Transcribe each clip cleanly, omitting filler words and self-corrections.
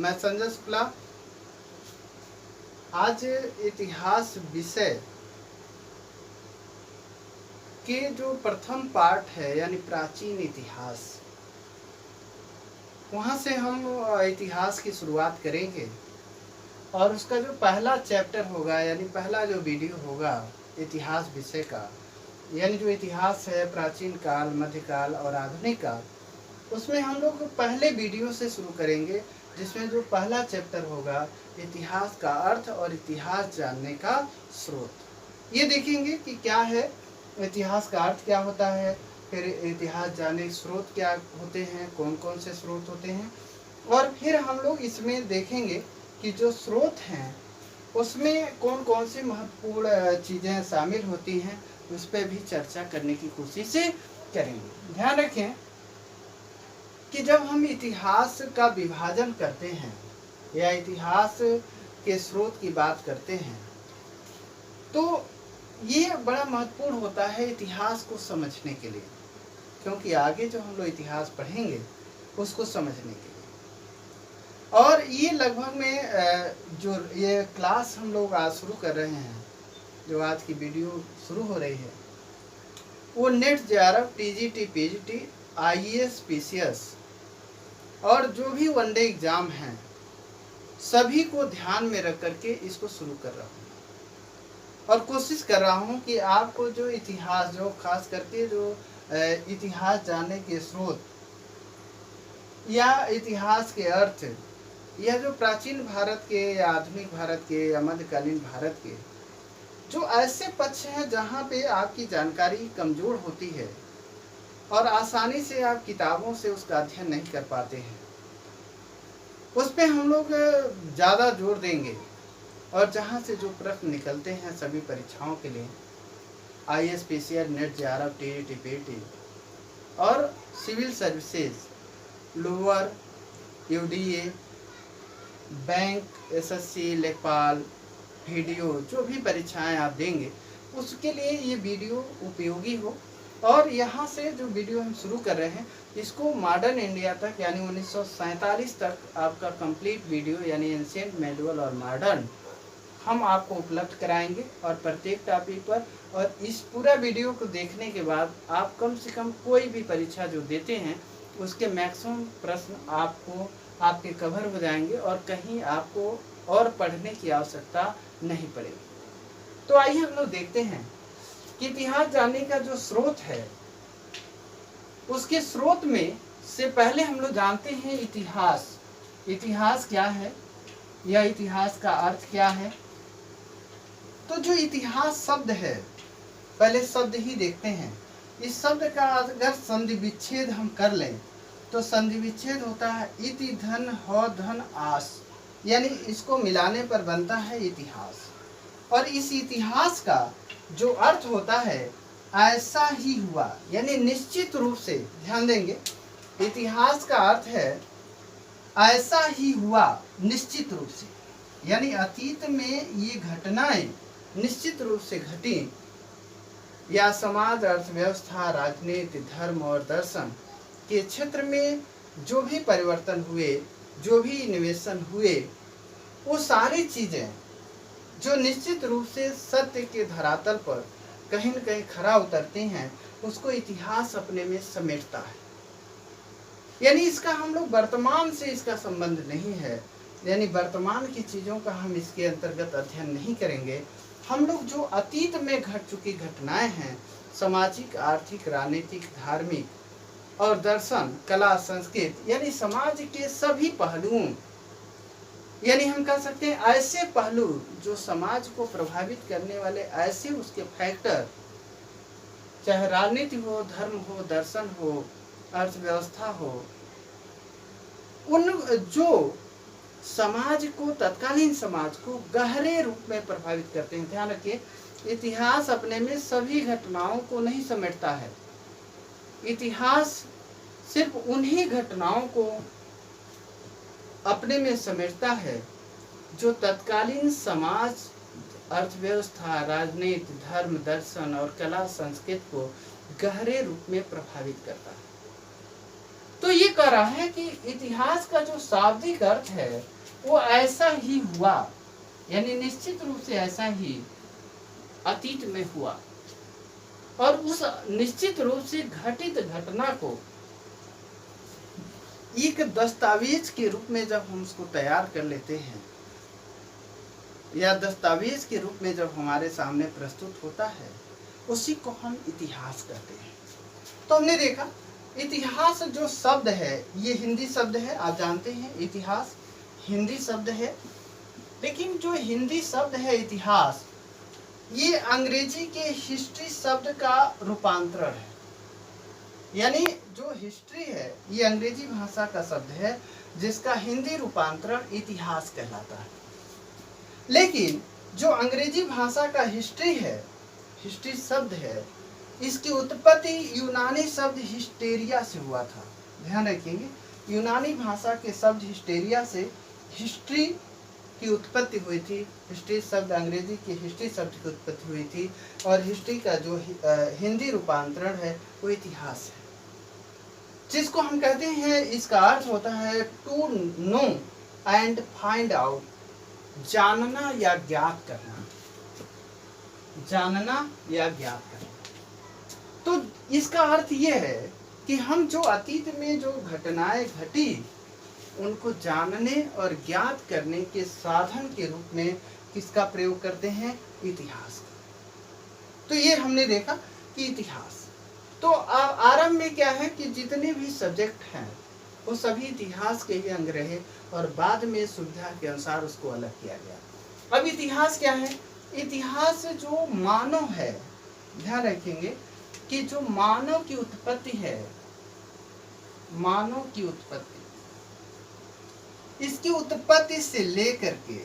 मैं संजय शुक्ला। आज इतिहास विषय के जो प्रथम पार्ट है यानी प्राचीन इतिहास, वहाँ से हम इतिहास की शुरुआत करेंगे और उसका जो पहला चैप्टर होगा यानी पहला जो वीडियो होगा इतिहास विषय का, यानी जो इतिहास है प्राचीन काल, मध्यकाल और आधुनिक काल, उसमें हम लोग पहले वीडियो से शुरू करेंगे, जिसमें जो पहला चैप्टर होगा इतिहास का अर्थ और इतिहास जानने का स्रोत। ये देखेंगे कि क्या है इतिहास का अर्थ, क्या होता है, फिर इतिहास जानने के स्रोत क्या होते हैं, कौन कौन से स्रोत होते हैं, और फिर हम लोग इसमें देखेंगे कि जो स्रोत हैं उसमें कौन कौन सी महत्वपूर्ण चीज़ें शामिल होती हैं, उस पर भी चर्चा करने की कोशिश करेंगे। ध्यान रखें कि जब हम इतिहास का विभाजन करते हैं या इतिहास के स्रोत की बात करते हैं तो ये बड़ा महत्वपूर्ण होता है इतिहास को समझने के लिए, क्योंकि आगे जो हम लोग इतिहास पढ़ेंगे उसको समझने के लिए। और ये लगभग में जो ये क्लास हम लोग आज शुरू कर रहे हैं, जो आज की वीडियो शुरू हो रही है, वो net JRF, TGT, PGT, IAS, PCS और जो भी वनडे एग्जाम हैं सभी को ध्यान में रख करके इसको शुरू कर रहा हूँ और कोशिश कर रहा हूँ कि आपको जो इतिहास, जो खास करके जो इतिहास जानने के स्रोत या इतिहास के अर्थ या जो प्राचीन भारत के या आधुनिक भारत के या मध्यकालीन भारत के जो ऐसे पक्ष हैं जहाँ पे आपकी जानकारी कमज़ोर होती है और आसानी से आप किताबों से उसका अध्ययन नहीं कर पाते हैं, उस पे हम लोग ज़्यादा जोर देंगे। और जहाँ से जो प्रश्न निकलते हैं सभी परीक्षाओं के लिए, IAS, PCR, NET JRF, TET, PT और civil services, lower, UDA, bank, SSC, Lekhpal, VDO, जो भी परीक्षाएं आप देंगे उसके लिए ये वीडियो उपयोगी हो। और यहाँ से जो वीडियो हम शुरू कर रहे हैं इसको मॉडर्न इंडिया तक यानी 1947 तक आपका कंप्लीट वीडियो यानी एंशिएंट, मेडुअल और मॉडर्न हम आपको उपलब्ध कराएंगे और प्रत्येक टॉपिक पर। और इस पूरा वीडियो को देखने के बाद आप कम से कम कोई भी परीक्षा जो देते हैं उसके मैक्सिमम प्रश्न आपको आपके कवर हो जाएंगे और कहीं आपको और पढ़ने की आवश्यकता नहीं पड़ेगी। तो आइए हम लोग देखते हैं कि इतिहास जानने का जो स्रोत है उसके स्रोत में से पहले हम लोग जानते हैं इतिहास। इतिहास क्या है या इतिहास का अर्थ क्या है। तो जो इतिहास शब्द है, पहले शब्द ही देखते हैं। इस शब्द का अगर संधि विच्छेद हम कर लें तो संधि विच्छेद होता है इति धन ह धन आस, यानी इसको मिलाने पर बनता है इतिहास। और इस इतिहास का जो अर्थ होता है ऐसा ही हुआ, यानी निश्चित रूप से, ध्यान देंगे, इतिहास का अर्थ है ऐसा ही हुआ निश्चित रूप से, यानी अतीत में ये घटनाएं निश्चित रूप से घटी या समाज, अर्थव्यवस्था, राजनीति, धर्म और दर्शन के क्षेत्र में जो भी परिवर्तन हुए, जो भी इनोवेशन हुए, वो सारी चीज़ें जो निश्चित रूप से सत्य के धरातल पर कहीं न कहीं खरा उतरती हैं उसको इतिहास अपने में समेटता है। यानी इसका हम लोग वर्तमान से इसका संबंध नहीं है, यानी वर्तमान की चीज़ों का हम इसके अंतर्गत अध्ययन नहीं करेंगे। हम लोग जो अतीत में घट चुकी घटनाएं हैं, सामाजिक, आर्थिक, राजनीतिक, धार्मिक और दर्शन, कला, संस्कृति, यानी समाज के सभी पहलुओं, यानी हम कह सकते हैं ऐसे पहलू जो समाज को प्रभावित करने वाले ऐसे उसके फैक्टर, चाहे राजनीति हो, धर्म हो, दर्शन हो, अर्थव्यवस्था हो, उन जो समाज को, तत्कालीन समाज को गहरे रूप में प्रभावित करते हैं। ध्यान रखिए, इतिहास अपने में सभी घटनाओं को नहीं समेटता है। इतिहास सिर्फ उन्हीं घटनाओं को अपने में समेटता है जो तत्कालीन समाज, अर्थव्यवस्था, राजनीति, धर्म, दर्शन और कला, संस्कृति को गहरे रूप में प्रभावित करता है। तो ये कह रहा है कि इतिहास का जो शाब्दिक अर्थ है वो ऐसा ही हुआ, यानी निश्चित रूप से ऐसा ही अतीत में हुआ। और उस निश्चित रूप से घटित घटना को एक दस्तावेज के रूप में जब हम उसको तैयार कर लेते हैं, या दस्तावेज के रूप में जब हमारे सामने प्रस्तुत होता है, उसी को हम इतिहास कहते हैं। तो हमने देखा इतिहास जो शब्द है, ये हिंदी शब्द है, आप जानते हैं इतिहास हिंदी शब्द है। लेकिन जो हिंदी शब्द है इतिहास, ये अंग्रेजी के हिस्ट्री शब्द का रूपांतरण है। यानी जो हिस्ट्री है ये अंग्रेजी भाषा का शब्द है, जिसका हिंदी रूपांतरण इतिहास कहलाता है। लेकिन जो अंग्रेजी भाषा का हिस्ट्री है, हिस्ट्री शब्द है, इसकी उत्पत्ति यूनानी शब्द हिस्टेरिया से हुआ था। ध्यान रखेंगे, यूनानी भाषा के शब्द हिस्टेरिया से हिस्ट्री की उत्पत्ति हुई थी। हिस्ट्री शब्द अंग्रेजी के हिस्ट्री शब्द की उत्पत्ति हुई थी, और हिस्ट्री का जो हिंदी रूपांतरण है वो इतिहास है, जिसको हम कहते हैं, इसका अर्थ होता है to know and find out, जानना या ज्ञात करना, जानना या ज्ञात करना। तो इसका अर्थ ये है कि हम जो अतीत में जो घटनाएं घटी, उनको जानने और ज्ञात करने के साधन के रूप में किसका प्रयोग करते हैं? इतिहास का। तो ये हमने देखा कि इतिहास, तो आरंभ में क्या है कि जितने भी सब्जेक्ट हैं वो सभी इतिहास के ही अंग रहे, और बाद में सुविधा के अनुसार उसको अलग किया गया। अब इतिहास क्या है? इतिहास जो मानव है, ध्यान रखेंगे कि जो मानव की उत्पत्ति है, मानव की उत्पत्ति, इसकी उत्पत्ति से लेकर के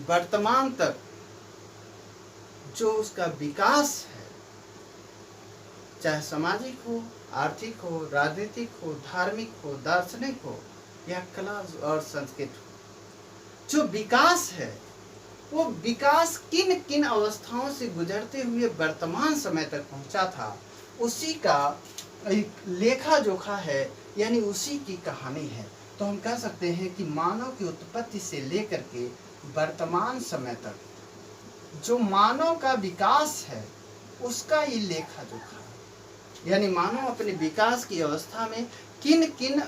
वर्तमान तक जो उसका विकास है, चाहे सामाजिक हो, आर्थिक हो, राजनीतिक हो, धार्मिक हो, दार्शनिक हो, या कला और संस्कृत हो, जो विकास है वो विकास किन किन अवस्थाओं से गुजरते हुए वर्तमान समय तक पहुंचा था, उसी का एक लेखा जोखा है, यानी उसी की कहानी है। तो हम कह सकते हैं कि मानव की उत्पत्ति से लेकर के वर्तमान समय तक जो मानव का विकास है, उसका ये लेखा जोखा है। यानी मानव अपने विकास की अवस्था में किन किन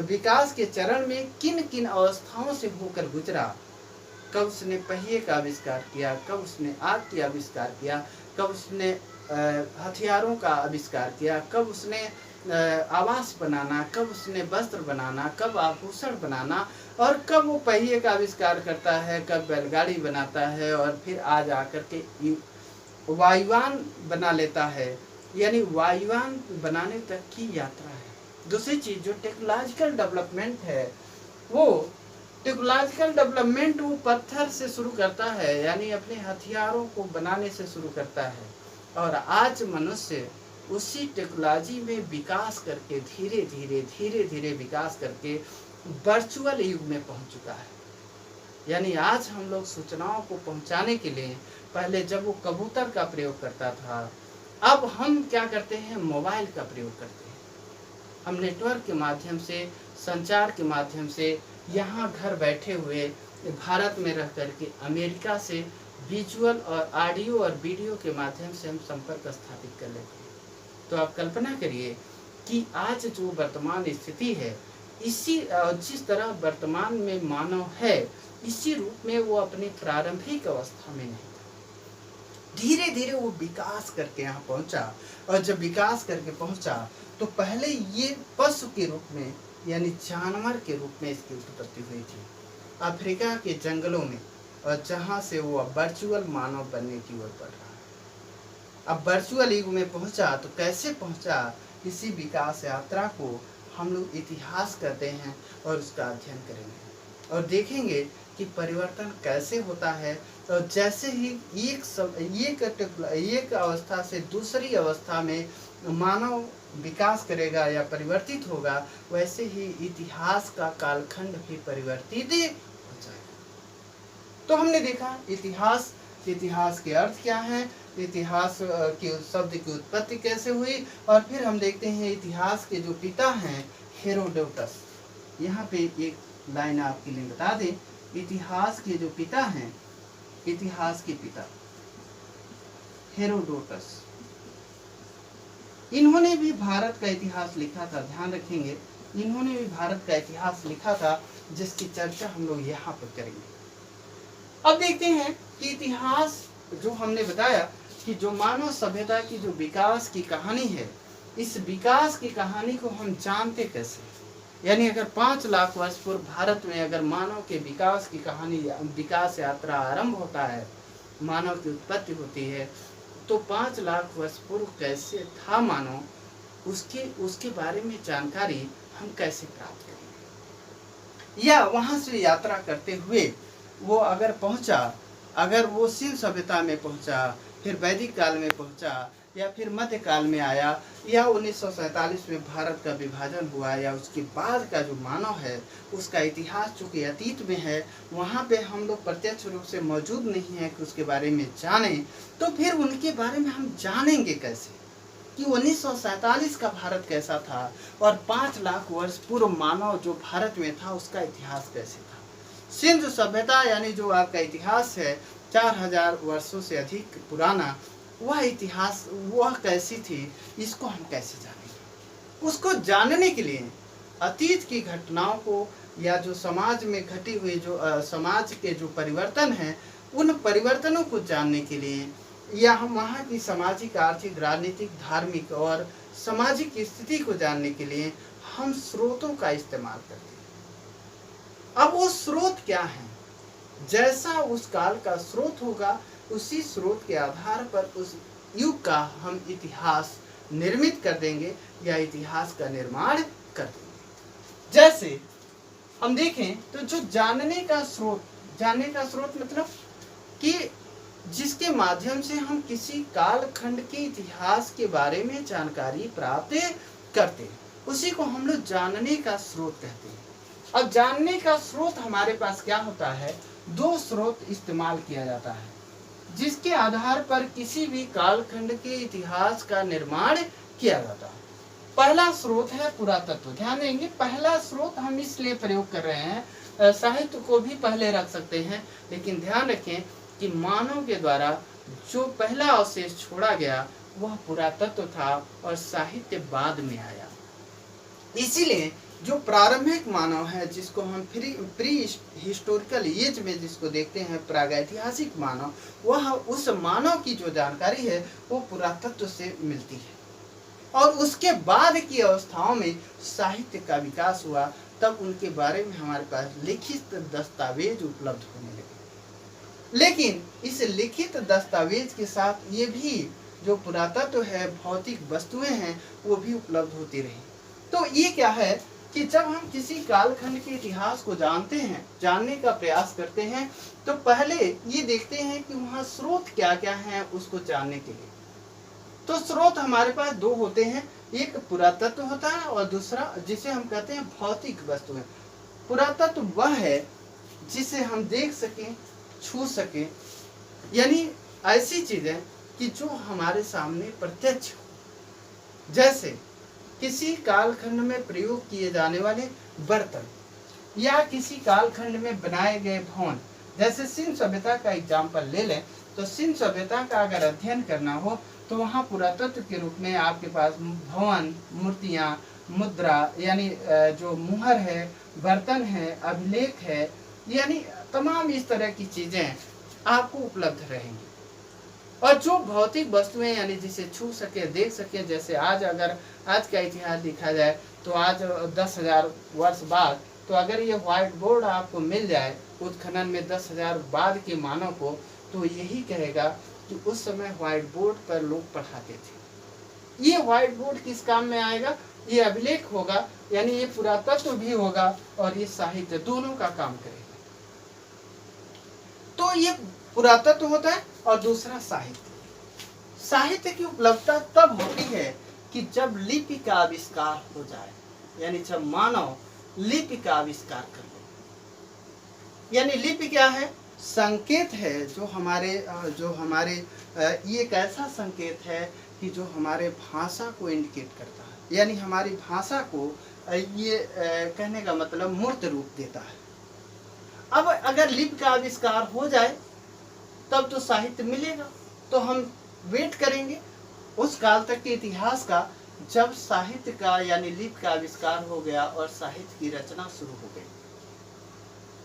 विकास के चरण में किन किन अवस्थाओं से होकर गुजरा, कब उसने पहिए का आविष्कार किया, कब उसने आग की आविष्कार किया, कब उसने हथियारों का आविष्कार किया, कब उसने आवास बनाना, कब उसने वस्त्र बनाना, कब आभूषण बनाना, और कब वो पहिए का आविष्कार करता है, कब बैलगाड़ी बनाता है, और फिर आज आकर के वायुयान बना लेता है। यानी वायुयान बनाने तक की यात्रा है। दूसरी चीज जो टेक्नोलॉजिकल डेवलपमेंट है, वो टेक्नोलॉजिकल डेवलपमेंट वो पत्थर से शुरू करता है, यानी अपने हथियारों को बनाने से शुरू करता है, और आज मनुष्य उसी टेक्नोलॉजी में विकास करके धीरे धीरे विकास करके वर्चुअल युग में पहुंच चुका है। यानी आज हम लोग सूचनाओं को पहुंचाने के लिए पहले जब वो कबूतर का प्रयोग करता था, अब हम क्या करते हैं? मोबाइल का प्रयोग करते हैं। हम नेटवर्क के माध्यम से, संचार के माध्यम से यहाँ घर बैठे हुए भारत में रह करके अमेरिका से विजुअल और ऑडियो और वीडियो के माध्यम से हम संपर्क स्थापित कर लेते हैं। तो आप कल्पना करिए कि आज जो वर्तमान स्थिति है, इसी जिस तरह वर्तमान में मानव है, इसी रूप में वो अपनी प्रारंभिक अवस्था में नहीं था। धीरे धीरे वो विकास करके यहाँ पहुंचा, और जब विकास करके पहुंचा तो पहले ये पशु के रूप में, यानी जानवर के रूप में इसकी उत्पत्ति हुई थी अफ्रीका के जंगलों में, और जहाँ से वो वर्चुअल मानव बनने की ओर बढ़ रहा है। अब वर्चुअल युग में पहुंचा, तो कैसे पहुंचा, इसी विकास यात्रा को हम लोग इतिहास कहते हैं, और उसका अध्ययन करेंगे और देखेंगे कि परिवर्तन कैसे होता है। तो जैसे ही एक अवस्था से दूसरी अवस्था में मानव विकास करेगा या परिवर्तित होगा, वैसे ही इतिहास का कालखंड भी परिवर्तित हो जाएगा। तो हमने देखा इतिहास के अर्थ क्या है, इतिहास के शब्द की उत्पत्ति कैसे हुई, और फिर हम देखते हैं इतिहास के जो पिता हैं हेरोडोटस। यहाँ पे एक लाइन आपके लिए बता दें, इतिहास के जो पिता हैं, इतिहास के पिता हेरोडोटस, इन्होंने भी भारत का इतिहास लिखा था। ध्यान रखेंगे, इन्होंने भी भारत का इतिहास लिखा था, जिसकी चर्चा हम लोग यहाँ पर करेंगे। अब देखते हैं कि इतिहास जो हमने बताया कि जो मानव सभ्यता की जो विकास की कहानी है, इस विकास की कहानी को हम जानते कैसे, यानी अगर 5 लाख वर्ष पूर्व भारत में अगर मानव के विकास की कहानी, विकास यात्रा आरंभ होता है, मानव की उत्पत्ति होती है, तो 5 लाख वर्ष पूर्व कैसे था मानव, उसके बारे में जानकारी हम कैसे प्राप्त करेंगे। या वहां से यात्रा करते हुए वो अगर पहुंचा, अगर वो सिंधु सभ्यता में पहुंचा, फिर वैदिक काल में पहुंचा, या फिर मध्य काल में आया, या 1947 में भारत का विभाजन हुआ, या उसके बाद का जो मानव है उसका इतिहास चूँकि अतीत में है, वहाँ पे हम लोग प्रत्यक्ष रूप से मौजूद नहीं है कि उसके बारे में जानें, तो फिर उनके बारे में हम जानेंगे कैसे कि 1947 का भारत कैसा था और 5 लाख वर्ष पूर्व मानव जो भारत में था उसका इतिहास कैसे था। सिंधु सभ्यता यानी जो आपका इतिहास है 4000 वर्षों से अधिक पुराना, वह इतिहास वह कैसी थी, इसको हम कैसे जानेंगे। उसको जानने के लिए अतीत की घटनाओं को, या जो समाज में घटी हुई जो समाज के जो परिवर्तन हैं, उन परिवर्तनों को जानने के लिए, या हम वहाँ की सामाजिक, आर्थिक, राजनीतिक, धार्मिक और सामाजिक स्थिति को जानने के लिए हम स्रोतों का इस्तेमाल करते हैं। अब वो स्रोत क्या है, जैसा उस काल का स्रोत होगा उसी स्रोत के आधार पर उस युग का हम इतिहास निर्मित कर देंगे या इतिहास का निर्माण कर देंगे। जैसे हम देखें तो जो जानने का स्रोत मतलब कि जिसके माध्यम से हम किसी कालखंड के इतिहास के बारे में जानकारी प्राप्त करते हैं, उसी को हम लोग जानने का स्रोत कहते हैं। अब जानने का स्रोत हमारे पास क्या होता है, 2 स्रोत इस्तेमाल किया जाता है जिसके आधार पर किसी भी कालखंड के इतिहास का निर्माण किया जाता है। पहला स्रोत है पुरातत्व। ध्यान देंगे, पहला स्रोत हम इसलिए प्रयोग कर रहे हैं, साहित्य को भी पहले रख सकते हैं, लेकिन ध्यान रखें कि मानव के द्वारा जो पहला अवशेष छोड़ा गया वह पुरातत्व था और साहित्य बाद में आया। इसीलिए जो प्रारंभिक मानव है, जिसको हम प्री हिस्टोरिकल एज में जिसको देखते हैं, प्रागैतिहासिक मानव, वह उस मानव की जो जानकारी है वो पुरातत्व से मिलती है। और उसके बाद की अवस्थाओं में साहित्य का विकास हुआ, तब उनके बारे में हमारे पास लिखित दस्तावेज उपलब्ध होने लगे। लेकिन इस लिखित दस्तावेज के साथ ये भी जो पुरातत्व है, भौतिक वस्तुएं हैं, वो भी उपलब्ध होती रही। तो ये क्या है कि जब हम किसी कालखंड के इतिहास को जानते हैं, जानने का प्रयास करते हैं, तो पहले ये देखते हैं कि वहाँ स्रोत क्या क्या हैं उसको जानने के लिए। तो स्रोत हमारे पास 2 होते हैं, एक पुरातत्व होता है और दूसरा जिसे हम कहते हैं भौतिक वस्तुएं। पुरातत्व वह है जिसे हम देख सकें, छू सकें, यानी ऐसी चीजें कि जो हमारे सामने प्रत्यक्ष हो। जैसे किसी कालखंड में प्रयोग किए जाने वाले बर्तन या किसी कालखंड में बनाए गए भवन। जैसे सिंधु सभ्यता का एग्जाम्पल ले लें, तो सिंधु सभ्यता का अगर अध्ययन करना हो तो वहाँ पुरातत्व के रूप में आपके पास भवन, मूर्तियाँ, मुद्रा यानी जो मुहर है, बर्तन है, अभिलेख है, यानी तमाम इस तरह की चीज़ें आपको उपलब्ध रहेंगी। और जो भौतिक वस्तुएं यानी जिसे छू सके, देख सके, जैसे अगर आज का इतिहास देखा जाए तो आज 10,000 वर्ष बाद, तो अगर ये व्हाइट बोर्ड आपको मिल जाए उत्खनन में 10,000 बाद के मानव को, तो यही कहेगा कि उस समय व्हाइट बोर्ड पर लोग पढ़ाते थे। ये व्हाइट बोर्ड किस काम में आएगा, ये अभिलेख होगा, यानी ये पुरातत्व भी होगा और ये साहित्य, दोनों का काम करेगा। तो ये पुरातत्व होता है और दूसरा साहित्य। साहित्य की उपलब्धता तब होती है कि जब लिपि का आविष्कार हो जाए, यानी जब मानव लिपि का आविष्कार कर ले। यानी लिपि क्या है, संकेत है जो हमारे ये एक ऐसा संकेत है कि जो हमारे भाषा को इंडिकेट करता है, यानी हमारी भाषा को ये कहने का मतलब मूर्त रूप देता है। अब अगर लिपि का आविष्कार हो जाए तब तो साहित्य मिलेगा, तो हम वेट करेंगे उस काल तक के इतिहास का जब साहित्य का यानी लिपि का आविष्कार हो गया और साहित्य की रचना शुरू हो गई।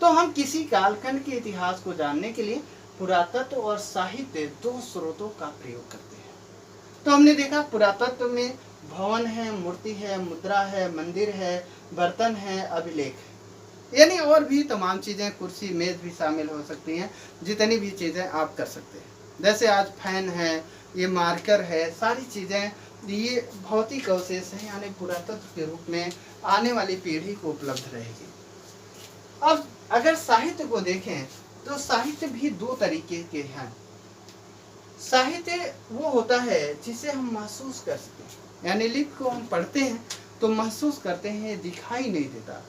तो हम किसी कालखंड के इतिहास को जानने के लिए पुरातत्व और साहित्य दो स्रोतों का प्रयोग करते हैं। तो हमने देखा पुरातत्व में भवन है, मूर्ति है, मुद्रा है, मंदिर है, बर्तन है, अभिलेख है, यानी और भी तमाम चीजें, कुर्सी मेज भी शामिल हो सकती हैं, जितनी भी चीजें आप कर सकते हैं। जैसे आज फैन है, ये मार्कर है, सारी चीजें ये भौतिक अवशेष है, यानी पुरातत्व के रूप में आने वाली पीढ़ी को उपलब्ध रहेगी। अब अगर साहित्य को देखें तो साहित्य भी दो तरीके के हैं। साहित्य वो होता है जिसे हम महसूस कर सकें, यानी लिपि को हम पढ़ते हैं तो महसूस करते हैं, दिखाई नहीं देता,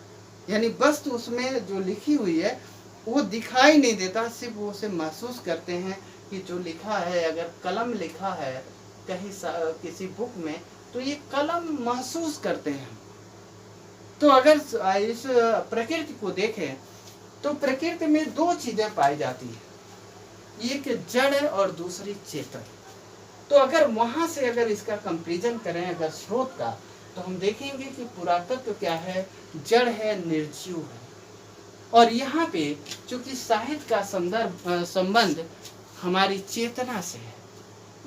यानी वस्तु उसमें जो लिखी हुई है वो दिखाई नहीं देता, सिर्फ वो उसे महसूस करते हैं कि जो लिखा है, अगर कलम लिखा है कहीं किसी बुक में तो ये कलम महसूस करते हैं। तो अगर इस प्रकृति को देखें तो प्रकृति में दो चीजें पाई जाती है, एक जड़ है और दूसरी चेतन। तो अगर वहां से अगर इसका कंपैरिजन करें अगर स्रोत का, तो हम देखेंगे कि पुरातत्व क्या है, जड़ है, निर्जीव है। और यहाँ पे चूंकि साहित्य का संबंध हमारी चेतना से है,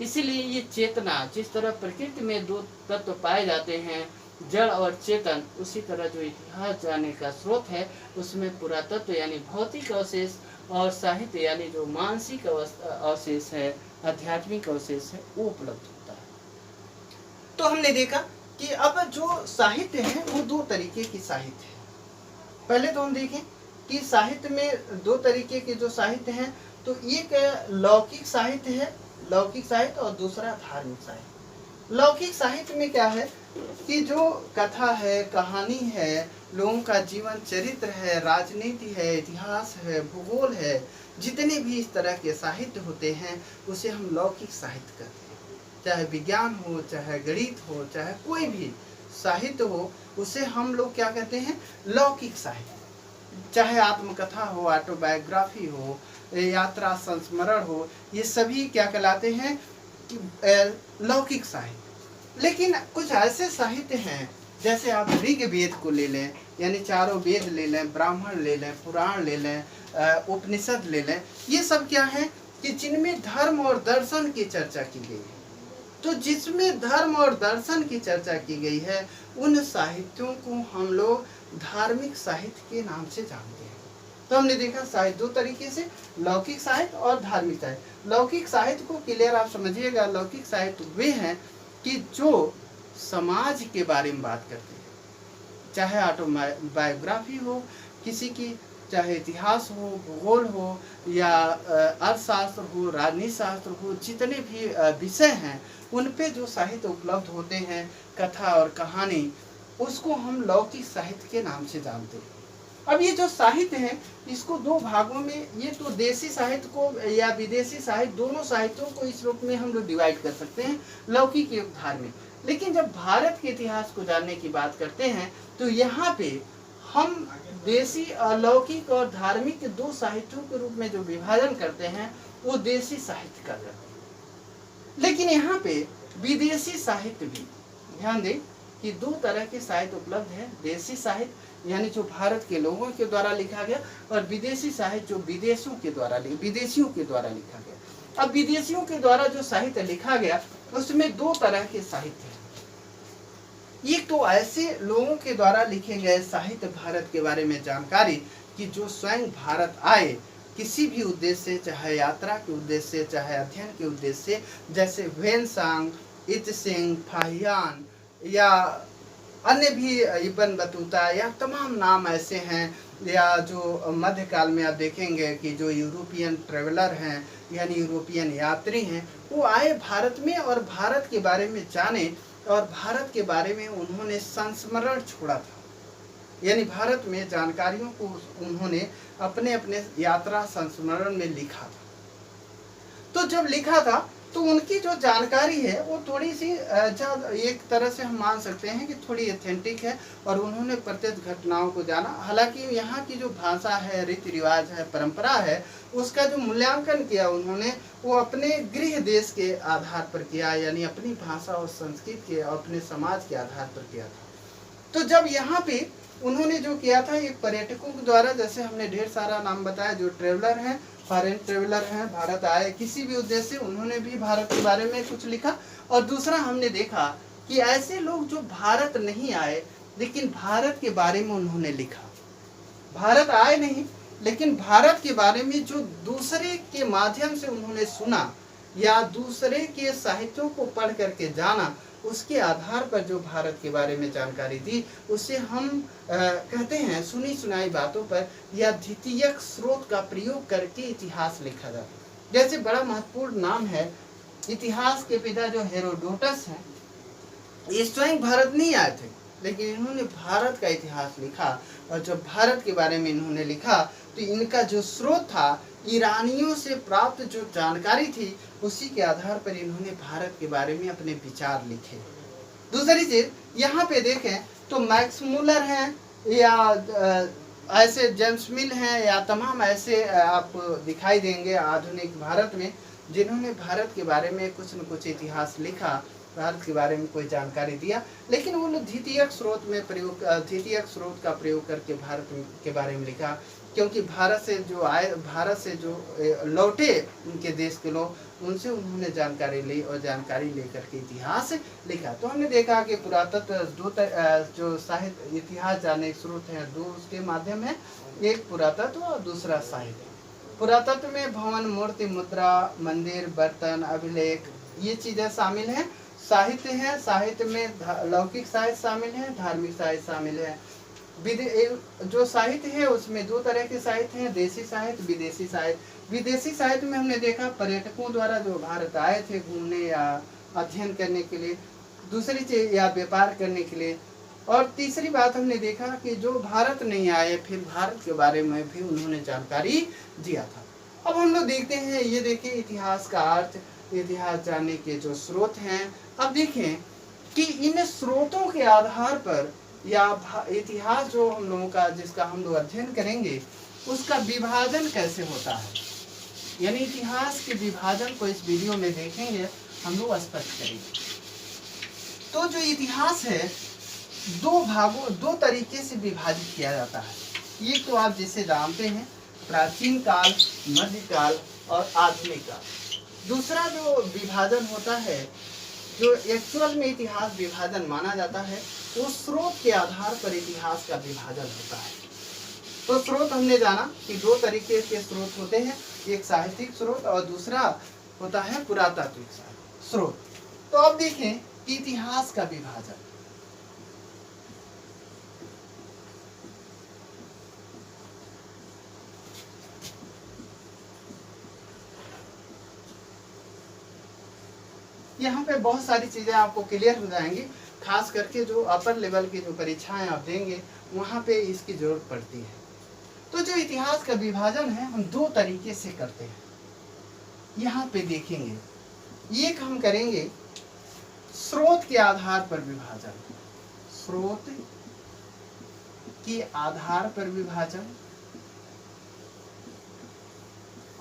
इसीलिए ये चेतना, जिस तरह प्रकृति में दो तत्व पाए जाते हैं, जड़ और चेतन, उसी तरह जो इतिहास जानने का स्रोत है उसमें पुरातत्व यानी भौतिक अवशेष और साहित्य यानी जो मानसिक अवशेष है, आध्यात्मिक अवशेष है, वो उपलब्ध होता है। तो हमने देखा कि अब जो साहित्य है वो दो तरीके की साहित्य है। पहले तो हम देखें कि साहित्य में दो तरीके के जो साहित्य हैं, तो एक लौकिक साहित्य है, लौकिक साहित्य, और दूसरा धार्मिक साहित्य। लौकिक साहित्य में क्या है कि जो कथा है, कहानी है, लोगों का जीवन चरित्र है, राजनीति है, इतिहास है, भूगोल है, जितने भी इस तरह के साहित्य होते हैं उसे हम लौकिक साहित्य कहते हैं। चाहे विज्ञान हो, चाहे गणित हो, चाहे कोई भी साहित्य हो, उसे हम लोग क्या कहते हैं, लौकिक साहित्य। चाहे आत्मकथा हो, ऑटोबायोग्राफी हो, यात्रा संस्मरण हो, ये सभी क्या कहलाते हैं, लौकिक साहित्य। लेकिन कुछ ऐसे साहित्य हैं, जैसे आप ऋग्वेद को ले लें, यानी चारों वेद ले लें, ब्राह्मण ले लें, पुराण ले लें, उपनिषद ले लें, ये सब क्या है कि जिनमें धर्म और दर्शन की चर्चा की गई है। तो जिसमें धर्म और दर्शन की चर्चा की गई है उन साहित्यों को हम लोग धार्मिक साहित्य के नाम से जानते हैं। तो हमने देखा साहित्य दो तरीके से, लौकिक साहित्य और धार्मिक साहित्य। लौकिक साहित्य को क्लियर आप समझिएगा, लौकिक साहित्य वे हैं कि जो समाज के बारे में बात करते हैं, चाहे ऑटोबायोग्राफी हो किसी की, चाहे इतिहास हो, भूगोल हो, या अर्थशास्त्र हो, राजनीति शास्त्र हो, जितने भी विषय हैं उन पे जो साहित्य उपलब्ध होते हैं, कथा और कहानी, उसको हम लौकिक साहित्य के नाम से जानते हैं। अब ये जो साहित्य है इसको दो भागों में, ये तो देशी साहित्य को या विदेशी साहित्य, दोनों साहित्यों को इस रूप में हम लोग डिवाइड कर सकते हैं, लौकिक एवं धार्मिक। लेकिन जब भारत के इतिहास को जानने की बात करते हैं तो यहाँ पे हम देशी, अलौकिक और धार्मिक के दो साहित्यों के रूप में जो विभाजन करते हैं वो देशी साहित्य का करते हैं। लेकिन यहाँ पे विदेशी साहित्य भी, ध्यान दें कि दो तरह के साहित्य उपलब्ध है, देशी साहित्य यानी जो भारत के लोगों के द्वारा लिखा गया, और विदेशी साहित्य जो विदेशियों के द्वारा लिखा गया। अब विदेशियों के द्वारा जो साहित्य लिखा गया उसमें दो तरह के साहित्य हैं। एक तो ऐसे लोगों के द्वारा लिखे गए साहित्य, भारत के बारे में जानकारी, कि जो स्वयं भारत आए किसी भी उद्देश्य से, चाहे यात्रा के उद्देश्य से, चाहे अध्ययन के उद्देश्य से, जैसे ह्वेनसांग, इत्सिंग, फाहियान या अन्य भी, इब्न बतूता, या तमाम नाम ऐसे हैं। या जो मध्यकाल में आप देखेंगे कि जो यूरोपियन ट्रेवलर हैं यानी यूरोपियन यात्री हैं, वो आए भारत में और भारत के बारे में जाने, और भारत के बारे में उन्होंने संस्मरण छोड़ा था, यानी भारत में जानकारियों को उन्होंने अपने अपने यात्रा संस्मरण में लिखा था। तो जब लिखा था तो उनकी जो जानकारी है वो थोड़ी सी एक तरह से हम मान सकते हैं कि थोड़ी ऑथेंटिक है, और उन्होंने प्रत्यक्ष घटनाओं को जाना। हालांकि यहाँ की जो भाषा है, रीति रिवाज है, परंपरा है, उसका जो मूल्यांकन किया उन्होंने वो अपने गृह देश के आधार पर किया, यानी अपनी भाषा और संस्कृति के, अपने समाज के आधार पर किया था। तो जब यहाँ पे उन्होंने जो किया था, एक पर्यटकों के द्वारा, जैसे हमने ढेर सारा नाम बताया, जो ट्रेवलर हैं, फॉरेन ट्रेवलर हैं, भारत आए किसी भी उद्देश्य से, उन्होंने भी भारत के बारे में कुछ लिखा। और दूसरा हमने देखा कि ऐसे लोग जो भारत नहीं आए लेकिन भारत के बारे में उन्होंने लिखा, भारत आए नहीं लेकिन भारत के बारे में जो दूसरे के माध्यम से उन्होंने सुना या दूसरे के साहित्यों को पढ़ करके जाना, उसके आधार पर जो भारत के बारे में जानकारी दी, उसे हम कहते हैं सुनी सुनाई बातों पर या द्वितीयक स्रोत का प्रयोग करके इतिहास लिखा जाता है। जैसे बड़ा महत्वपूर्ण नाम है, इतिहास के पिता जो हेरोडोटस हैं, ये स्वयं भारत नहीं आए थे लेकिन इन्होंने भारत का इतिहास लिखा। और जब भारत के बारे में इन्होंने लिखा तो इनका जो स्रोत था, ईरानियों से प्राप्त जो जानकारी थी, उसी के आधार पर इन्होंने भारत के बारे में अपने विचार लिखे। दूसरी चीज यहाँ पे देखें तो मैक्स मुलर हैं या ऐसे जेम्स मिल हैं या तमाम ऐसे आपको दिखाई देंगे आधुनिक भारत में, जिन्होंने भारत के बारे में कुछ न कुछ इतिहास लिखा, भारत के बारे में कोई जानकारी दिया, लेकिन वो द्वितीयक स्रोत में प्रयोग, द्वितीयक स्रोत का प्रयोग करके भारत के बारे में लिखा। क्योंकि भारत से जो आए, भारत से जो लौटे उनके देश के लोग, उनसे उन्होंने जानकारी ली और जानकारी लेकर के इतिहास लिखा। तो हमने देखा कि पुरातत्व दो जो साहित्य इतिहास जानने के स्रोत हैं, दो उसके माध्यम है, एक पुरातत्व और दूसरा साहित्य। पुरातत्व में भवन, मूर्ति, मुद्रा, मंदिर, बर्तन, अभिलेख, ये चीजें शामिल हैं। साहित्य है, साहित्य में लौकिक साहित्य शामिल है, धार्मिक साहित्य शामिल है। जो साहित्य है उसमें दो तरह के साहित्य हैं, देशी साहित्य, विदेशी साहित्य। विदेशी साहित्य में हमने देखा पर्यटकों द्वारा जो भारत आए थे घूमने या अध्ययन करने के लिए, दूसरी चीज या व्यापार करने के लिए, और तीसरी बात हमने देखा कि जो भारत नहीं आए फिर भारत के बारे में भी उन्होंने जानकारी दिया था। अब हम लोग देखते हैं, ये देखिए इतिहास का अर्थ, इतिहास जानने के जो स्रोत हैं। अब देखें कि इन स्रोतों के आधार पर या इतिहास जो हम लोगों का, जिसका हम लोग अध्ययन करेंगे, उसका विभाजन कैसे होता है, यानी इतिहास के विभाजन को इस वीडियो में देखेंगे, हम लोग स्पष्ट करेंगे। तो जो इतिहास है दो भागों, दो तरीके से विभाजित किया जाता है। ये तो आप जिसे जानते हैं, प्राचीन काल, मध्यकाल और आधुनिक काल। दूसरा जो विभाजन होता है, जो एक्चुअल में इतिहास विभाजन माना जाता है, वो स्रोत के आधार पर इतिहास का विभाजन होता है। तो स्रोत हमने जाना कि दो तरीके के स्रोत होते हैं, एक साहित्यिक स्रोत और दूसरा होता है पुरातात्विक स्रोत। तो अब देखें इतिहास का विभाजन। यहाँ पे बहुत सारी चीजें आपको क्लियर हो जाएंगी, खास करके जो अपर लेवल की जो परीक्षाएं आप देंगे वहाँ पे इसकी जरूरत पड़ती है। तो जो इतिहास का विभाजन है हम दो तरीके से करते हैं। यहाँ पे देखेंगे, एक हम करेंगे स्रोत के आधार पर विभाजन, स्रोत के आधार पर विभाजन,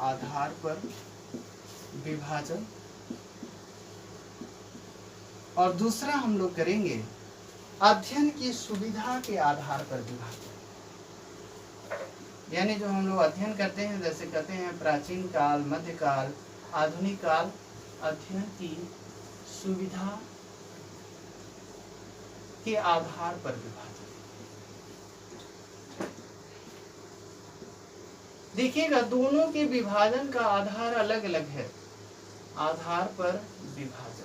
आधार पर विभाजन, और दूसरा हम लोग करेंगे अध्ययन की सुविधा के आधार पर विभाजन। यानी जो हम लोग अध्ययन करते हैं, जैसे कहते हैं प्राचीन काल, मध्यकाल, आधुनिक काल, अध्ययन की सुविधा के आधार पर विभाजन। देखिएगा दोनों के विभाजन का आधार अलग अलग है, आधार पर विभाजन।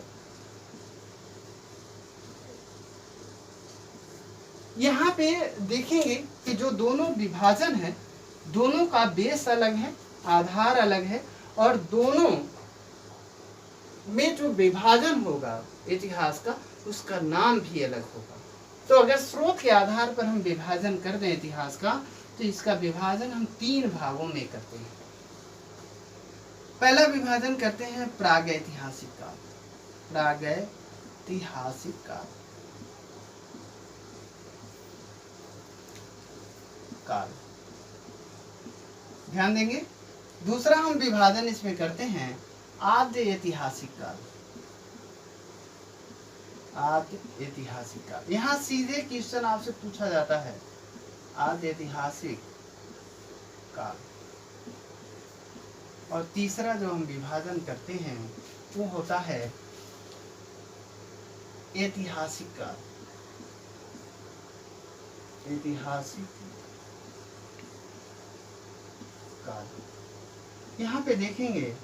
यहाँ पे देखेंगे कि जो दोनों विभाजन है, दोनों का बेस अलग है, आधार अलग है, और दोनों में जो विभाजन होगा इतिहास का, उसका नाम भी अलग होगा। तो अगर स्रोत के आधार पर हम विभाजन कर दें इतिहास का, तो इसका विभाजन हम तीन भागों में करते हैं। पहला विभाजन करते हैं प्रागैतिहासिक काल। प्रागैतिहासिक काल ध्यान देंगे। दूसरा हम विभाजन इसमें करते हैं आद्य ऐतिहासिक काल। आद्य ऐतिहासिक काल, यहाँ सीधे क्वेश्चन आपसे पूछा जाता है आद्य ऐतिहासिक काल। और तीसरा जो हम विभाजन करते हैं वो होता है ऐतिहासिक काल। ऐतिहासिक काल, यहाँ पे देखेंगे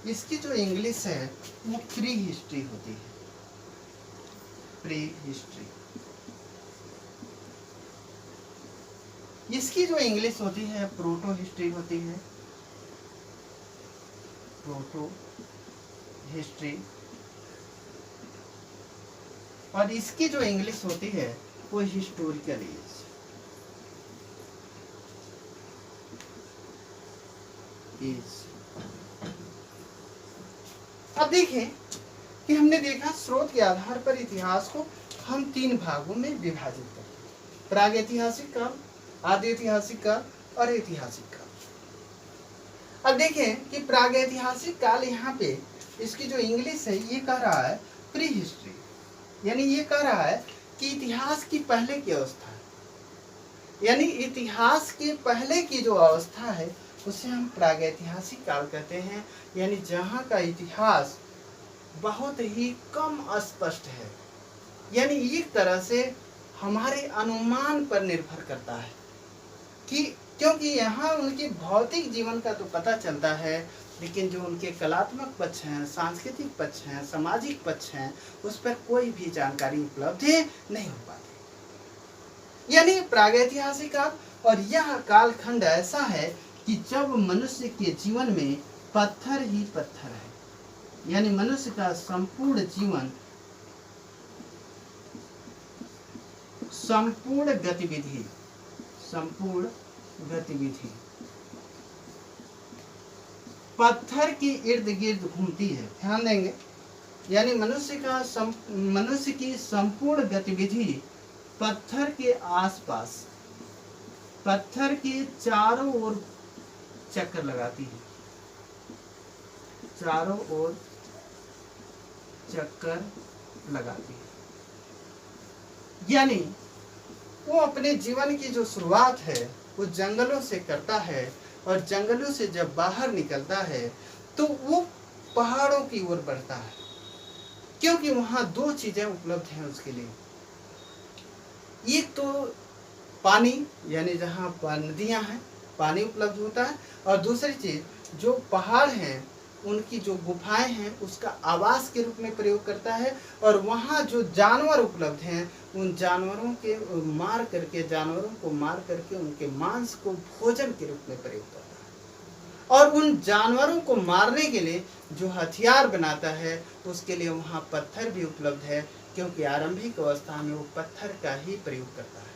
इसकी जो इंग्लिश है वो प्री हिस्ट्री होती है। प्री हिस्ट्री, इसकी जो इंग्लिश होती है प्रोटो हिस्ट्री होती है। प्रोटो हिस्ट्री, और इसकी जो इंग्लिश होती है वो हिस्टोरिकल एज। अब देखें कि हमने देखा स्रोत के आधार पर इतिहास को हम 3 भागों में विभाजित करते हैं, प्रागैतिहासिक काल, आद्य ऐतिहासिक काल और ऐतिहासिक काल। अब देखें कि प्रागैतिहासिक काल, यहाँ पे इसकी जो इंग्लिश है ये कह रहा है प्री हिस्ट्री, यानी ये कह रहा है कि इतिहास की पहले की अवस्था है, यानी इतिहास के पहले की जो अवस्था है उसे हम प्रागैतिहासिक काल कहते हैं। यानी जहाँ का इतिहास बहुत ही कम स्पष्ट है, यानी एक तरह से हमारे अनुमान पर निर्भर करता है कि, क्योंकि यहाँ उनके भौतिक जीवन का तो पता चलता है, लेकिन जो उनके कलात्मक पक्ष हैं, सांस्कृतिक पक्ष हैं, सामाजिक पक्ष हैं, उस पर कोई भी जानकारी उपलब्ध नहीं हो पाती। यानी प्रागैतिहासिक काल, और यह कालखंड ऐसा है कि जब मनुष्य के जीवन में पत्थर ही पत्थर है, यानी मनुष्य का संपूर्ण जीवन, संपूर्ण गतिविधि पत्थर के इर्द गिर्द घूमती है। ध्यान देंगे, यानी मनुष्य की संपूर्ण गतिविधि पत्थर के आसपास, पत्थर के चारों ओर चक्कर लगाती है, चारों ओर चक्कर लगाती है। यानी वो अपने जीवन की जो शुरुआत है वो जंगलों से करता है, और जंगलों से जब बाहर निकलता है तो वो पहाड़ों की ओर बढ़ता है, क्योंकि वहाँ 2 चीजें उपलब्ध हैं उसके लिए। एक तो पानी, यानी जहाँ नदियाँ हैं पानी उपलब्ध होता है, और दूसरी चीज जो पहाड़ हैं उनकी जो गुफाएं हैं उसका आवास के रूप में प्रयोग करता है, और वहाँ जो जानवर उपलब्ध हैं उन जानवरों को मार करके उनके मांस को भोजन के रूप में प्रयोग करता है, और उन जानवरों को मारने के लिए जो हथियार बनाता है उसके लिए वहाँ पत्थर भी उपलब्ध है, क्योंकि आरंभिक अवस्था में वो पत्थर का ही प्रयोग करता है।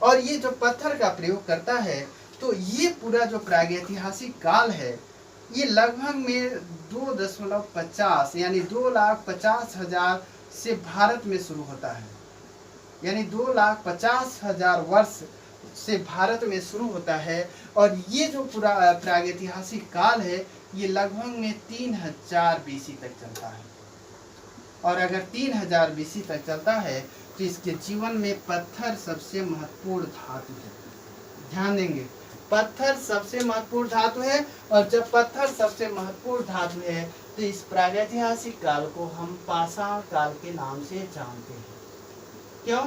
और ये जो पत्थर का प्रयोग करता है, तो ये पूरा जो प्रागैतिहासिक काल है ये लगभग में 2.50 यानी 2,50,000 से भारत में शुरू होता है, यानी 2,50,000 वर्ष से भारत में शुरू होता है। और ये जो पूरा प्रागैतिहासिक काल है ये लगभग में 3000 BC तक चलता है। और अगर 3000 BC तक चलता है तो इसके जीवन में पत्थर सबसे महत्वपूर्ण धातु है। ध्यान देंगे, पत्थर सबसे महत्वपूर्ण धातु है, और जब पत्थर सबसे महत्वपूर्ण धातु है तो इस प्रागैतिहासिक काल को हम पाषाण काल के नाम से जानते हैं। क्यों?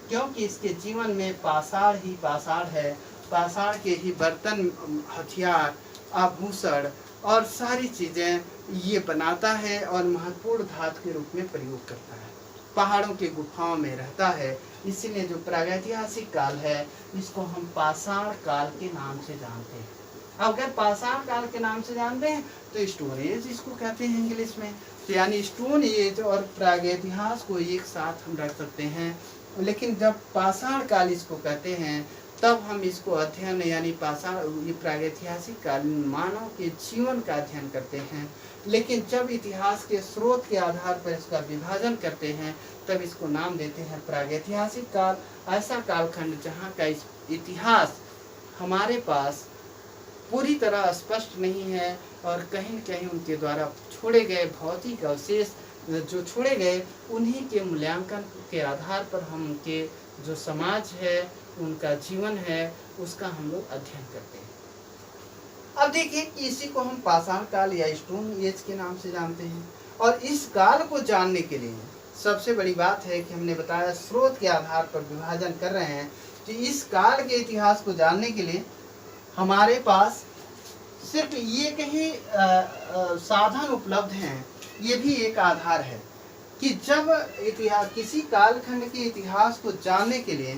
क्योंकि इसके जीवन में पाषाण ही पाषाण है, पाषाण के ही बर्तन, हथियार, आभूषण और सारी चीज़ें ये बनाता है और महत्वपूर्ण धातु के रूप में प्रयोग करता है। पहाड़ों के गुफाओं में रहता है, इसीलिए जो प्रागैतिहासिक काल है इसको हम पाषाण काल के नाम से जानते हैं। अगर पाषाण काल के नाम से जानते हैं तो स्टोन एज इसको कहते हैं इंग्लिश में। तो यानी स्टोन एज और प्रागैतिहास को एक साथ हम रख सकते हैं, लेकिन जब पाषाण काल इसको कहते हैं तब हम इसको अध्ययन यानी पाषाण ये प्रागैतिहासिक कालीन मानव के जीवन का अध्ययन करते हैं। लेकिन जब इतिहास के स्रोत के आधार पर इसका विभाजन करते हैं तब इसको नाम देते हैं प्रागैतिहासिक काल। ऐसा कालखंड जहाँ का इतिहास हमारे पास पूरी तरह स्पष्ट नहीं है और कहीं न कहीं उनके द्वारा छोड़े गए भौतिक अवशेष जो छोड़े गए उन्हीं के मूल्यांकन के आधार पर हम उनके जो समाज है उनका जीवन है उसका हम लोग अध्ययन करते हैं। अब देखिए कि इसी को हम पाषाण काल या स्टोन एज के नाम से जानते हैं। और इस काल को जानने के लिए सबसे बड़ी बात है कि हमने बताया स्रोत के आधार पर विभाजन कर रहे हैं कि इस काल के इतिहास को जानने के लिए हमारे पास सिर्फ ये कहीं साधन उपलब्ध हैं। ये भी एक आधार है कि जब इतिहास किसी कालखंड के इतिहास को जानने के लिए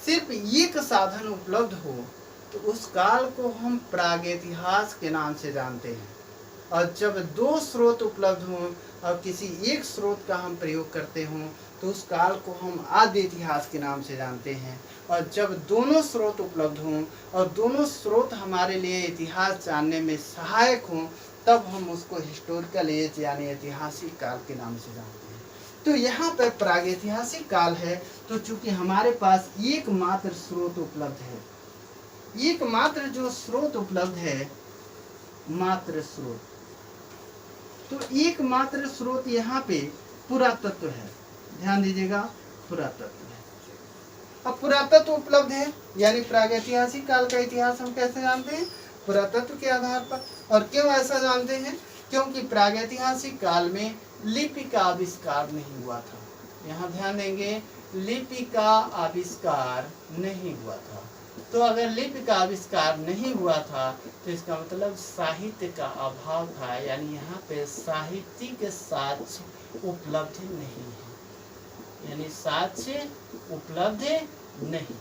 सिर्फ एक साधन उपलब्ध हो तो उस काल को हम प्रागैतिहास के नाम से जानते हैं। और जब दो स्रोत उपलब्ध हों और किसी एक स्रोत का हम प्रयोग करते हों तो उस काल को हम आद्य इतिहास के नाम से जानते हैं। और जब दोनों स्रोत उपलब्ध हों और दोनों स्रोत हमारे लिए इतिहास जानने में सहायक हों तब हम उसको हिस्टोरिकल एज यानी ऐतिहासिक काल के नाम से जानते हैं। तो यहाँ पर प्रागैतिहासिक काल है तो चूंकि हमारे पास एकमात्र स्रोत उपलब्ध है, एकमात्र जो स्रोत उपलब्ध है मात्र स्रोत, तो एकमात्र स्रोत यहाँ पे पुरातत्व है। ध्यान दीजिएगा, पुरातत्व है। अब पुरातत्व उपलब्ध है यानी प्रागैतिहासिक काल का इतिहास हम कैसे जानते हैं? पुरातत्व के आधार पर। और क्यों ऐसा जानते हैं? क्योंकि प्रागैतिहासिक काल में लिपि का आविष्कार नहीं हुआ था। यहाँ ध्यान देंगे, लिपि का आविष्कार नहीं हुआ था। तो अगर लिपि का आविष्कार नहीं हुआ था तो इसका मतलब साहित्य का अभाव था, यानी यहाँ पे साहित्यिक साक्ष्य उपलब्ध नहीं है, यानी साक्ष्य उपलब्ध नहीं।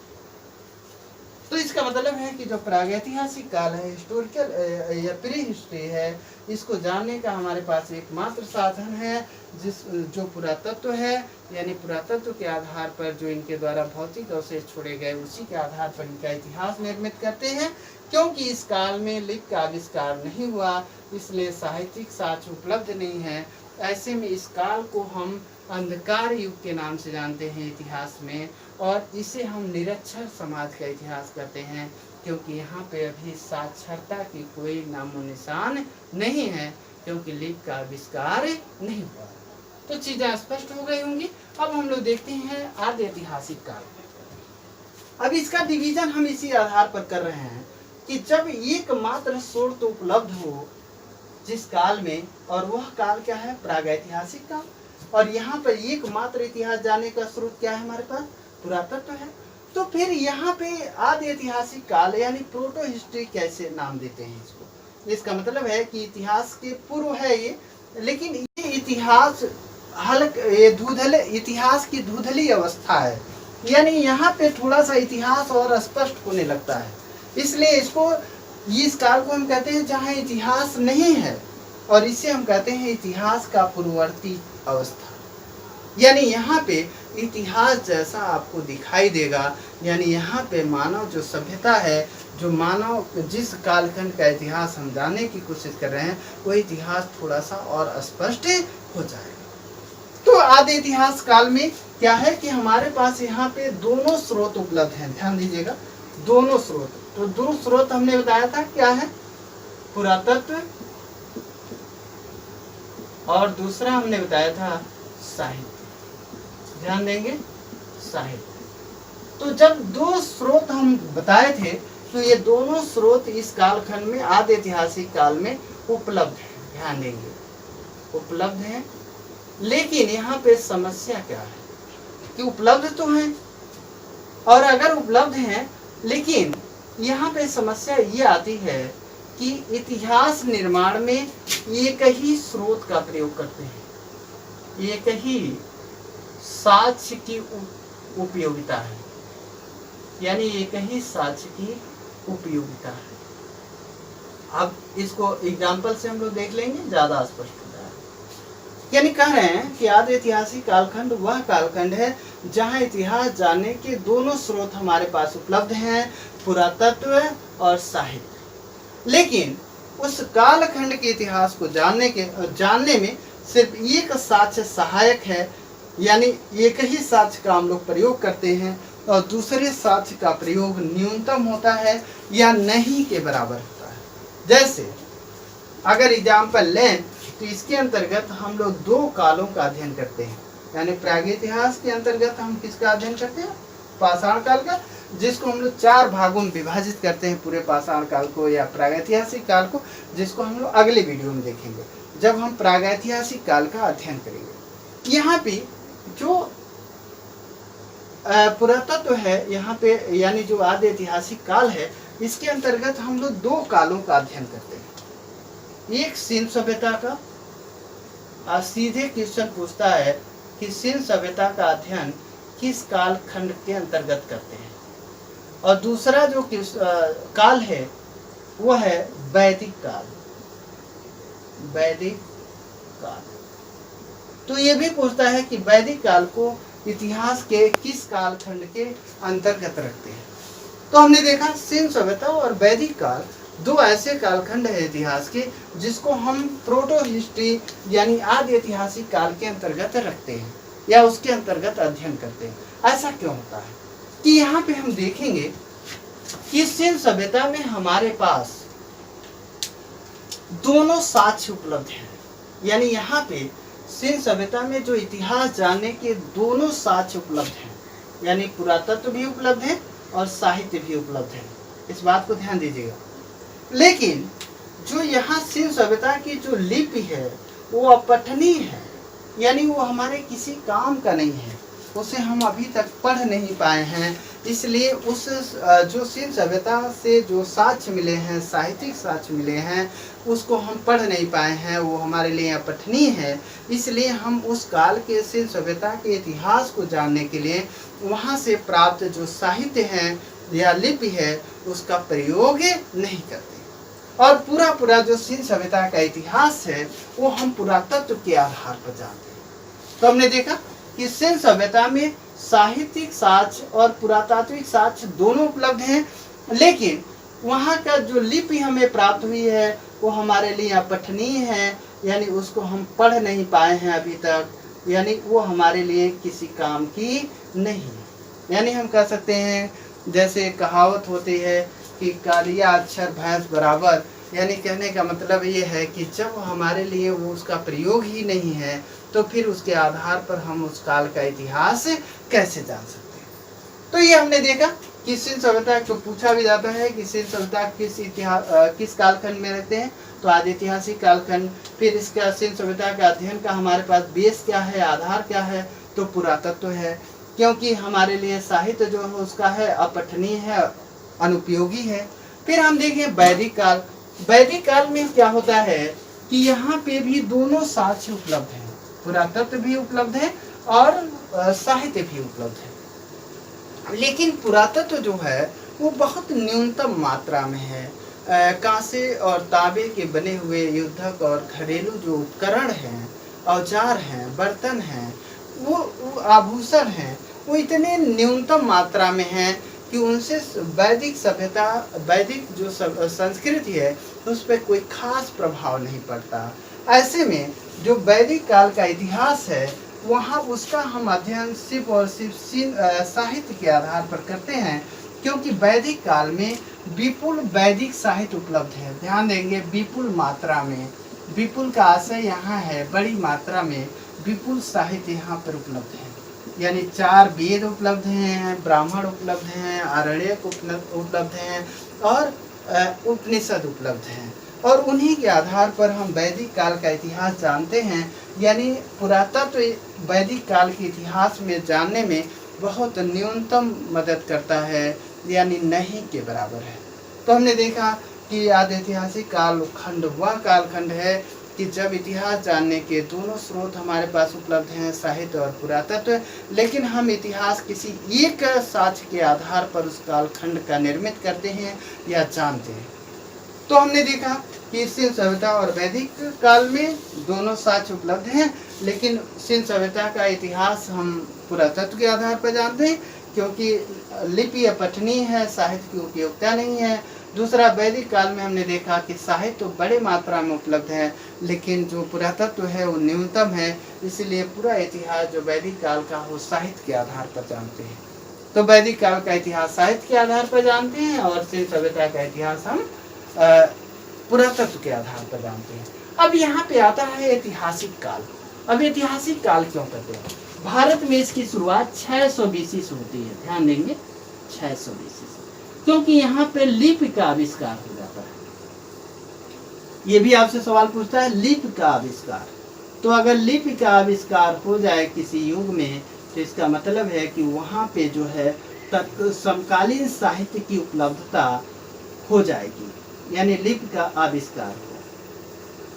तो इसका मतलब है कि जो प्रागैतिहासिक काल है, हिस्टोरिकल या प्री हिस्ट्री है, इसको जानने का हमारे पास एकमात्र साधन है जो पुरातत्व है। यानी पुरातत्व के आधार पर जो इनके द्वारा भौतिक अवशेष छोड़े गए उसी के आधार पर इनका इतिहास निर्मित करते हैं। क्योंकि इस काल में लिपि का आविष्कार नहीं हुआ इसलिए साहित्यिक साक्ष्य उपलब्ध नहीं है। ऐसे में इस काल को हम अंधकार युग के नाम से जानते हैं इतिहास में, और इसे हम निरक्षर समाज का इतिहास कहते हैं क्योंकि यहाँ पे अभी साक्षरता की कोई नामो निशान नहीं है, क्योंकि लिपि का आविष्कार नहीं हुआ। तो चीजें स्पष्ट हो गई होंगी। अब हम लोग देखते हैं आद्य ऐतिहासिक काल। अब इसका डिवीजन हम इसी आधार पर कर रहे हैं कि जब एकमात्र स्रोत उपलब्ध हो जिस काल में, और वह काल क्या है? प्रागैतिहासिक काल। और यहाँ पर एकमात्र इतिहास जानने का स्रोत क्या है? हमारे पास पुरातत्व है। तो फिर यहाँ पे आद्य ऐतिहासिक काल यानी प्रोटो हिस्ट्री कैसे नाम देते हैं इसको? इसका मतलब है कि इतिहास के पूर्व है ये, लेकिन ये इतिहास इतिहास की धुंधली अवस्था है, यानी यहाँ पे थोड़ा सा इतिहास और स्पष्ट होने लगता है। इसलिए इसको इस काल को हम कहते हैं जहाँ इतिहास नहीं है, और इसे हम कहते हैं इतिहास का पूर्ववर्ती अवस्था। यानी यहाँ पे इतिहास जैसा आपको दिखाई देगा, यानी यहाँ पे मानव जो सभ्यता है, जो मानव जिस कालखंड का इतिहास हम जानने की कोशिश कर रहे हैं वो इतिहास थोड़ा सा और स्पष्ट हो जाएगा। तो आद्य इतिहास काल में क्या है कि हमारे पास यहाँ पे दोनों स्रोत उपलब्ध हैं। ध्यान दीजिएगा, दोनों स्रोत। तो दो स्रोत हमने बताया था क्या है? पुरातत्व, और दूसरा हमने बताया था साहित्य। ध्यान देंगे, साहित्य। तो जब दो स्रोत हम बताए थे तो ये दोनों स्रोत इस कालखंड में आद्य ऐतिहासिक काल में उपलब्ध है। ध्यान देंगे, उपलब्ध है। लेकिन यहाँ पे समस्या क्या है कि उपलब्ध तो हैं, और अगर उपलब्ध हैं लेकिन यहाँ पे समस्या ये आती है कि इतिहास निर्माण में एक ही स्रोत का प्रयोग करते हैं, एक ही साक्ष्य की उपयोगिता है, यानी एक ही साक्ष्य की उपयोगिता है। अब इसको एग्जाम्पल से हम लोग देख लेंगे, ज्यादा स्पष्ट होता है। यानी कह रहे हैं कि आदि ऐतिहासिक कालखंड वह कालखंड है जहां इतिहास जानने के दोनों स्रोत हमारे पास उपलब्ध हैं, पुरातत्व और साहित्य। लेकिन उस कालखंड के इतिहास को जानने में सिर्फ एक साक्ष्य सहायक है, यानी एक ही साक्ष्य का हम लोग प्रयोग करते हैं और दूसरे साक्ष्य का प्रयोग न्यूनतम होता है या नहीं के बराबर होता है। जैसे अगर एग्जाम्पल लें तो इसके अंतर्गत हम लोग दो कालों का अध्ययन करते हैं, यानी प्रागैतिहास के अंतर्गत हम किसका अध्ययन करते हैं? पाषाण काल का, जिसको हम लोग 4 भागों में विभाजित करते हैं, पूरे पाषाण काल को या प्रागैतिहासिक काल को, जिसको हम लोग अगले वीडियो में देखेंगे जब हम प्रागैतिहासिक काल का अध्ययन करेंगे। यहाँ पे जो पुरातत्व है यहाँ पे, यानी जो आदि ऐतिहासिक काल है, इसके अंतर्गत हम लोग 2 कालों का अध्ययन करते हैं। एक सिंधु सभ्यता का, आज सीधे क्वेश्चन पूछता है कि सिंधु सभ्यता का अध्ययन किस काल खंड के अंतर्गत करते हैं, और दूसरा जो काल है वो है वैदिक काल। वैदिक काल तो ये भी पूछता है कि वैदिक काल को इतिहास के किस कालखंड के अंतर्गत रखते हैं। तो हमने देखा सिंधु सभ्यता और वैदिक काल 2 ऐसे कालखंड है इतिहास के जिसको हम प्रोटो हिस्ट्री यानी आदि ऐतिहासिक काल के अंतर्गत रखते हैं या उसके अंतर्गत अध्ययन करते हैं। ऐसा क्यों होता है कि यहाँ पे हम देखेंगे कि सिंधु सभ्यता में हमारे पास दोनों साक्ष्य उपलब्ध हैं, यानी यहाँ पे सिंधु सभ्यता में जो इतिहास जानने के दोनों साक्ष्य उपलब्ध हैं, यानी पुरातत्व भी उपलब्ध है और साहित्य भी उपलब्ध है। इस बात को ध्यान दीजिएगा। लेकिन जो यहाँ सिंधु सभ्यता की जो लिपि है वो अपठनीय है, यानी वो हमारे किसी काम का नहीं है, उसे हम अभी तक पढ़ नहीं पाए हैं। इसलिए उस जो सिंधु सभ्यता से जो साक्ष्य मिले हैं, साहित्यिक साक्ष्य मिले हैं, उसको हम पढ़ नहीं पाए हैं, वो हमारे लिए अपठनीय है। इसलिए हम उस काल के सिंधु सभ्यता के इतिहास को जानने के लिए वहाँ से प्राप्त जो साहित्य है या लिपि है उसका प्रयोग नहीं करते, और पूरा जो सिंधु सभ्यता का इतिहास है वो हम पुरातत्व के आधार पर जानते हैं। तो हमने देखा कि सिंधु सभ्यता में साहित्यिक साक्ष्य और पुरातात्विक साक्ष्य दोनों उपलब्ध हैं, लेकिन वहाँ का जो लिपि हमें प्राप्त हुई है वो हमारे लिए अपठनीय है, यानी उसको हम पढ़ नहीं पाए हैं अभी तक, यानी वो हमारे लिए किसी काम की नहीं है। यानी हम कह सकते हैं, जैसे कहावत होती है कि कालिया अक्षर भैंस बराबर, यानी कहने का मतलब ये है कि जब हमारे लिए वो उसका प्रयोग ही नहीं है तो फिर उसके आधार पर हम उस काल का इतिहास कैसे जान सकते हैं। तो ये हमने देखा कि सिंधु सभ्यता को पूछा भी जाता है कि सिंधु सभ्यता किस कालखंड में रहते हैं, तो आदि ऐतिहासिक कालखंड। फिर इसका सिंधु सभ्यता का अध्ययन का हमारे पास बेस क्या है, आधार क्या है, तो पुरातत्व है, क्योंकि हमारे लिए साहित्य जो है उसका है अपठनीय है, अनुपयोगी है। फिर हम देखें वैदिक काल। वैदिक काल में क्या होता है कि यहाँ पे भी दोनों साक्ष्य उपलब्ध हैं, पुरातत्व भी उपलब्ध है और साहित्य भी उपलब्ध है। लेकिन पुरातत्व जो है वो बहुत न्यूनतम मात्रा में है। कांसे और तांबे के बने हुए युद्धक और घरेलू जो उपकरण हैं, औजार हैं, बर्तन हैं, वो आभूषण हैं, वो इतने न्यूनतम मात्रा में हैं कि उनसे वैदिक सभ्यता, वैदिक जो संस्कृति है उस पर कोई खास प्रभाव नहीं पड़ता। ऐसे में जो वैदिक काल का इतिहास है वहाँ उसका हम अध्ययन सिर्फ और सिर्फ साहित्य के आधार पर करते हैं, क्योंकि वैदिक काल में विपुल वैदिक साहित्य उपलब्ध है। ध्यान देंगे, विपुल मात्रा में, विपुल का आशय यहाँ है बड़ी मात्रा में विपुल साहित्य यहाँ पर उपलब्ध है, यानी 4 वेद उपलब्ध हैं, ब्राह्मण उपलब्ध हैं, आरण्यक उपलब्ध हैं और उपनिषद उपलब्ध हैं, और उन्हीं के आधार पर हम वैदिक काल का इतिहास जानते हैं। यानी पुरातत्व वैदिक काल के इतिहास में जानने में बहुत न्यूनतम मदद करता है, यानी नहीं के बराबर है। तो हमने देखा कि आदि ऐतिहासिक कालखंड वह कालखंड है कि जब इतिहास जानने के दोनों स्रोत हमारे पास उपलब्ध हैं, साहित्य और पुरातत्व, लेकिन हम इतिहास किसी एक साक्ष्य के आधार पर उस कालखंड का निर्मित करते हैं या जानते हैं। तो हमने देखा कि सिंधु सभ्यता और वैदिक काल में दोनों साक्ष्य उपलब्ध हैं, लेकिन सिंधु सभ्यता का इतिहास हम पुरातत्व के आधार पर जानते हैं, क्योंकि लिपि अपठनीय है, साहित्य की उपयोगिता नहीं है। दूसरा, वैदिक काल में हमने देखा कि साहित्य तो बड़े मात्रा में उपलब्ध है, लेकिन जो पुरातत्व है वो न्यूनतम है, इसलिए पूरा इतिहास जो वैदिक काल का हो साहित्य के आधार पर जानते हैं। तो वैदिक काल का इतिहास साहित्य के आधार पर जानते हैं और सिंधु सभ्यता का इतिहास हम पुरातत्व के आधार पर जानते हैं। अब यहाँ पे आता है ऐतिहासिक काल। अब ऐतिहासिक काल क्यों कहते हैं? भारत में इसकी शुरुआत 600 BC से होती है, ध्यान देंगे 600 BC से, क्योंकि यहाँ पे लिपि का आविष्कार हो जाता है। ये भी आपसे सवाल पूछता है, लिपि का आविष्कार। तो अगर लिपि का आविष्कार हो जाए किसी युग में, तो इसका मतलब है कि वहाँ पे जो है समकालीन साहित्य की उपलब्धता हो जाएगी, यानी लिपि का आविष्कार हो।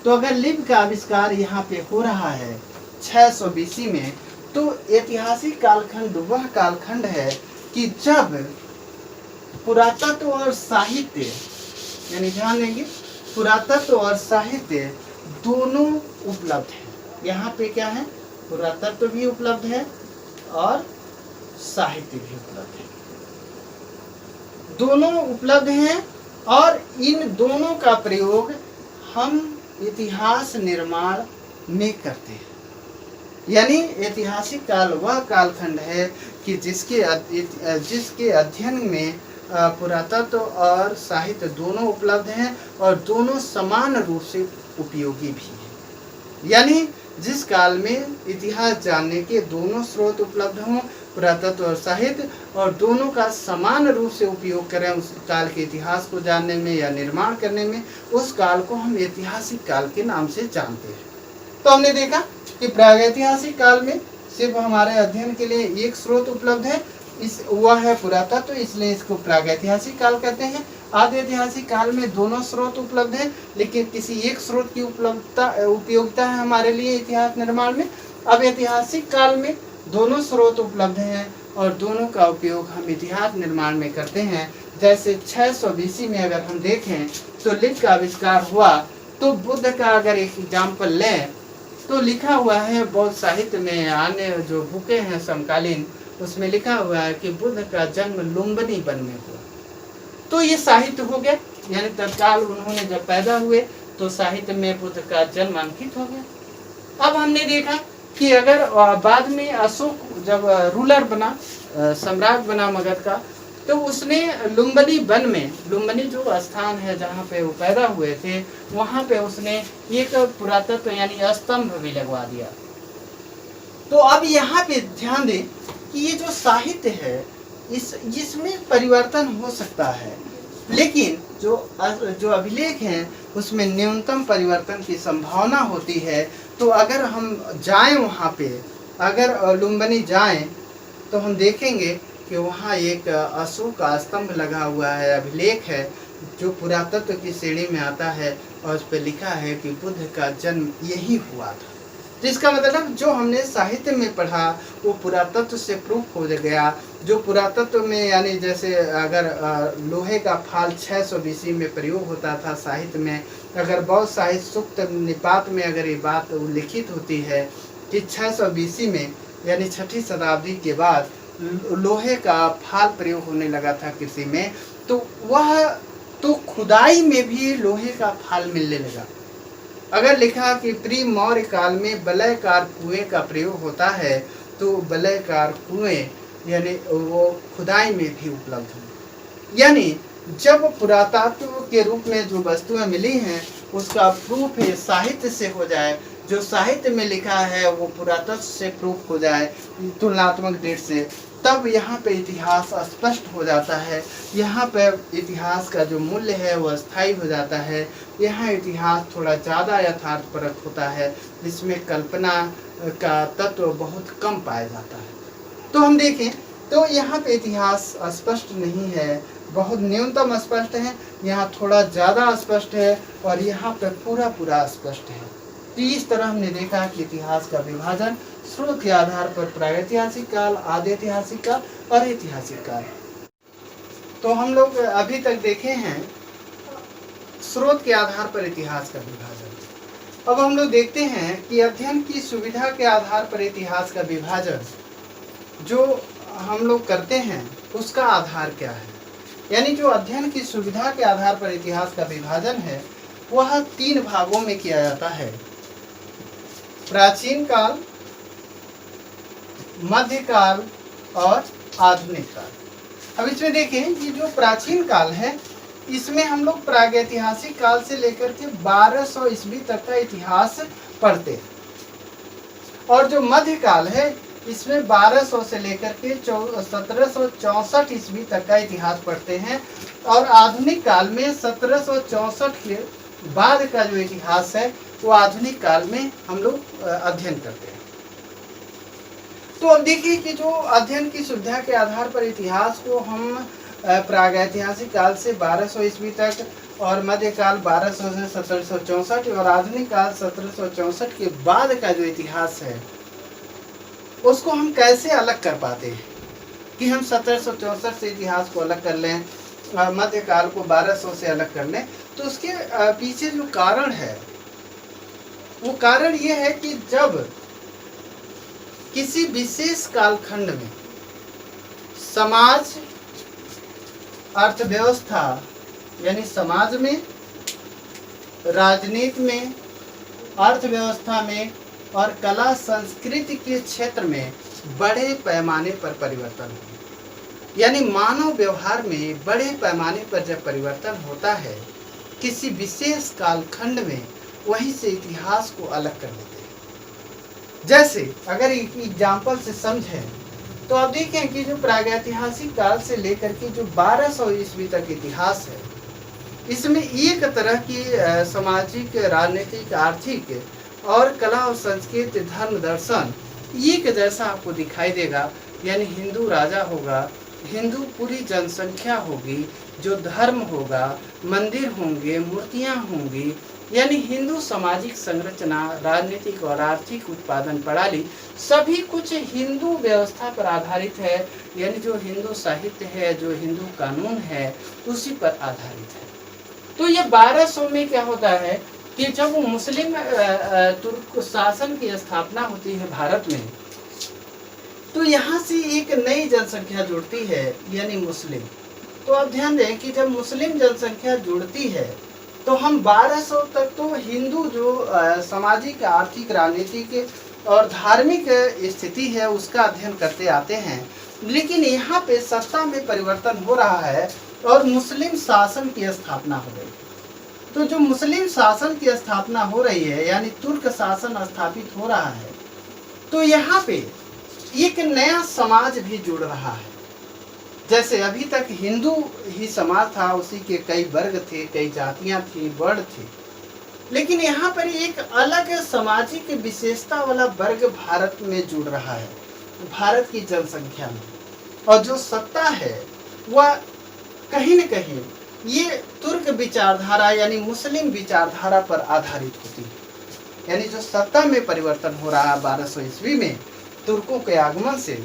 तो अगर लिपि का आविष्कार यहाँ पे हो रहा है 600 BC में, तो ऐतिहासिक कालखंड वह कालखंड है कि जब पुरातत्व और साहित्य, यानी ध्यान देंगे पुरातत्व और साहित्य दोनों उपलब्ध है। यहाँ पे क्या है? पुरातत्व भी उपलब्ध है और साहित्य भी उपलब्ध है, दोनों उपलब्ध हैं। और इन दोनों का प्रयोग हम इतिहास निर्माण में करते हैं। यानी ऐतिहासिक काल वह कालखंड है कि जिसके अध्ययन में पुरातत्व और साहित्य दोनों उपलब्ध हैं और दोनों समान रूप से उपयोगी भी हैं। यानी जिस काल में इतिहास जानने के दोनों स्रोत उपलब्ध हों, पुरातत्व और साहित्य, और दोनों का समान रूप से उपयोग करें उस काल के इतिहास को जानने में या निर्माण करने में, उस काल को हम ऐतिहासिक काल के नाम से जानते हैं। तो हमने देखा कि प्रागैतिहासिक काल में सिर्फ हमारे अध्ययन के लिए एक स्रोत उपलब्ध है, वह है पुरातत्व, इसलिए इसको प्रागैतिहासिक काल कहते हैं। आदि ऐतिहासिक काल में दोनों स्रोत उपलब्ध हैं, लेकिन किसी एक स्रोत की उपयोगिता है हमारे लिए इतिहास निर्माण में। अब ऐतिहासिक काल में दोनों स्रोत उपलब्ध हैं और दोनों का उपयोग हम इतिहास निर्माण में करते हैं। जैसे 600 BC में अगर हम देखें तो लिपि का आविष्कार हुआ, तो बुद्ध का अगर एक एग्जाम्पल लें तो लिखा हुआ है बौद्ध साहित्य में, अन्य जो बुकें हैं समकालीन, उसमें लिखा हुआ है कि बुद्ध का जन्म लुम्बिनी वन में हुआ। तो ये साहित्य हो गया, यानी तत्काल उन्होंने जब पैदा हुए तो साहित्य में बुद्ध का जन्म अंकित हो गया। अब हमने देखा कि अगर बाद में अशोक जब रूलर बना, सम्राट बना मगध का, तो उसने लुम्बिनी वन में, लुम्बिनी जो स्थान है जहाँ पे वो पैदा हुए थे, वहाँ पे उसने एक पुरातत्व यानी स्तंभ भी लगवा दिया। तो अब यहाँ पे ध्यान दें कि ये जो साहित्य है इसमें परिवर्तन हो सकता है, लेकिन जो अभिलेख हैं उसमें न्यूनतम परिवर्तन की संभावना होती है। तो अगर हम जाएं वहाँ पे, अगर लुम्बिनी जाएं, तो हम देखेंगे कि वहाँ एक अशोक का स्तंभ लगा हुआ है, अभिलेख है जो पुरातत्व की श्रेणी में आता है, और उस पर लिखा है कि बुद्ध का जन्म यही हुआ था। जिसका मतलब जो हमने साहित्य में पढ़ा वो पुरातत्व से प्रूफ हो गया। जो पुरातत्व में, यानी जैसे अगर लोहे का फाल 600 BC में प्रयोग होता था साहित्य में, अगर बौद्ध साहित्य सुक्त निपात में अगर ये बात उल्लिखित होती है कि 600 BC में, यानी 6ठी शताब्दी के बाद लोहे का फाल प्रयोग होने लगा था कृषि में, तो खुदाई में भी लोहे का फाल मिलने लगा। अगर लिखा कि प्री मौर्य काल में वलयकार कुएं का प्रयोग होता है, तो वलयकार कुएं यानी वो खुदाई में भी उपलब्ध हैं। यानी जब पुरातत्व के रूप में जो वस्तुएं मिली हैं उसका प्रूफ है साहित्य से हो जाए, जो साहित्य में लिखा है वो पुरातत्व से प्रूफ हो जाए तुलनात्मक डेट से, तब यहाँ पे इतिहास स्पष्ट हो जाता है। यहाँ पे इतिहास का जो मूल्य है वो स्थायी हो जाता है। यहाँ इतिहास थोड़ा ज़्यादा यथार्थपरक होता है, जिसमें कल्पना का तत्व बहुत कम पाया जाता है। तो हम देखें तो यहाँ पे इतिहास स्पष्ट नहीं है, बहुत न्यूनतम स्पष्ट है, यहाँ थोड़ा ज़्यादा स्पष्ट है और यहाँ पे पूरा स्पष्ट है। तो इस तरह हमने देखा कि इतिहास का विभाजन स्रोत के आधार पर प्रागैतिहासिक काल, आदि ऐतिहासिक काल और ऐतिहासिक काल। तो हम लोग अभी तक देखे हैं स्रोत के आधार पर इतिहास का विभाजन। अब हम लोग देखते हैं कि अध्ययन की सुविधा के आधार पर इतिहास का विभाजन जो हम लोग करते हैं उसका आधार क्या है। यानी जो अध्ययन की सुविधा के आधार पर इतिहास का विभाजन है वह 3 भागों में किया जाता है: प्राचीन काल, मध्यकाल और आधुनिक काल। अब इसमें देखें कि जो प्राचीन काल है इसमें हम लोग प्रागैतिहासिक काल से लेकर के 1200 ईस्वी तक का इतिहास पढ़ते हैं, और जो मध्यकाल है इसमें 1200 से लेकर के 1764 ईस्वी तक का इतिहास पढ़ते हैं, और आधुनिक काल में 1764 के बाद का जो इतिहास है वो आधुनिक काल में हम लोग अध्ययन करते हैं। तो अब देखिए कि जो अध्ययन की सुविधा के आधार पर इतिहास को हम प्रागैतिहासिक काल से 1200 ईस्वी तक, और मध्यकाल 1200 से 1764 और आधुनिक काल 1764 के बाद का जो इतिहास है उसको हम कैसे अलग कर पाते हैं कि हम 1764 से इतिहास को अलग कर लें, मध्यकाल को 1200 से अलग कर लें। तो उसके पीछे जो कारण है वो कारण ये है कि जब किसी विशेष कालखंड में समाज, अर्थव्यवस्था यानी समाज में, राजनीति में, अर्थव्यवस्था में और कला संस्कृति के क्षेत्र में बड़े पैमाने पर परिवर्तन हो, यानी मानव व्यवहार में बड़े पैमाने पर जब परिवर्तन होता है किसी विशेष कालखंड में, वहीं से इतिहास को अलग कर देते हैं। जैसे अगर एक एग्जाम्पल से समझें तो आप देखें कि जो प्रागैतिहासिक काल से लेकर के जो 1200 ईस्वी तक इतिहास है इसमें एक तरह की सामाजिक, राजनीतिक, आर्थिक और कला और संस्कृति, धर्म, दर्शन एक जैसा आपको दिखाई देगा। यानी हिंदू राजा होगा, हिंदू पूरी जनसंख्या होगी, जो धर्म होगा, मंदिर होंगे, मूर्तियां होंगी, यानी हिंदू सामाजिक संरचना, राजनीतिक और आर्थिक उत्पादन प्रणाली सभी कुछ हिंदू व्यवस्था पर आधारित है। यानी जो हिंदू साहित्य है, जो हिंदू कानून है उसी पर आधारित है। तो ये 1200 में क्या होता है कि जब मुस्लिम तुर्क शासन की स्थापना होती है भारत में, तो यहाँ से एक नई जनसंख्या जुड़ती है यानी मुस्लिम। तो आप ध्यान दें कि जब मुस्लिम जनसंख्या जुड़ती है तो हम 1200 तक तो हिंदू जो सामाजिक, आर्थिक, राजनीतिक और धार्मिक स्थिति है उसका अध्ययन करते आते हैं। लेकिन यहाँ पे सत्ता में परिवर्तन हो रहा है और मुस्लिम शासन की स्थापना हो रही है। तो जो मुस्लिम शासन की स्थापना हो रही है यानी तुर्क शासन स्थापित हो रहा है, तो यहाँ पे एक नया समाज भी जुड़ रहा है। जैसे अभी तक हिंदू ही समाज था, उसी के कई वर्ग थे, कई जातियां थी, वर्ण थे, लेकिन यहाँ पर एक अलग सामाजिक विशेषता वाला वर्ग भारत में जुड़ रहा है, भारत की जनसंख्या में। और जो सत्ता है वह कहीं न कहीं ये तुर्क विचारधारा यानी मुस्लिम विचारधारा पर आधारित होती है। यानी जो सत्ता में परिवर्तन हो रहा है 1200 ईस्वी में तुर्कों के आगमन से,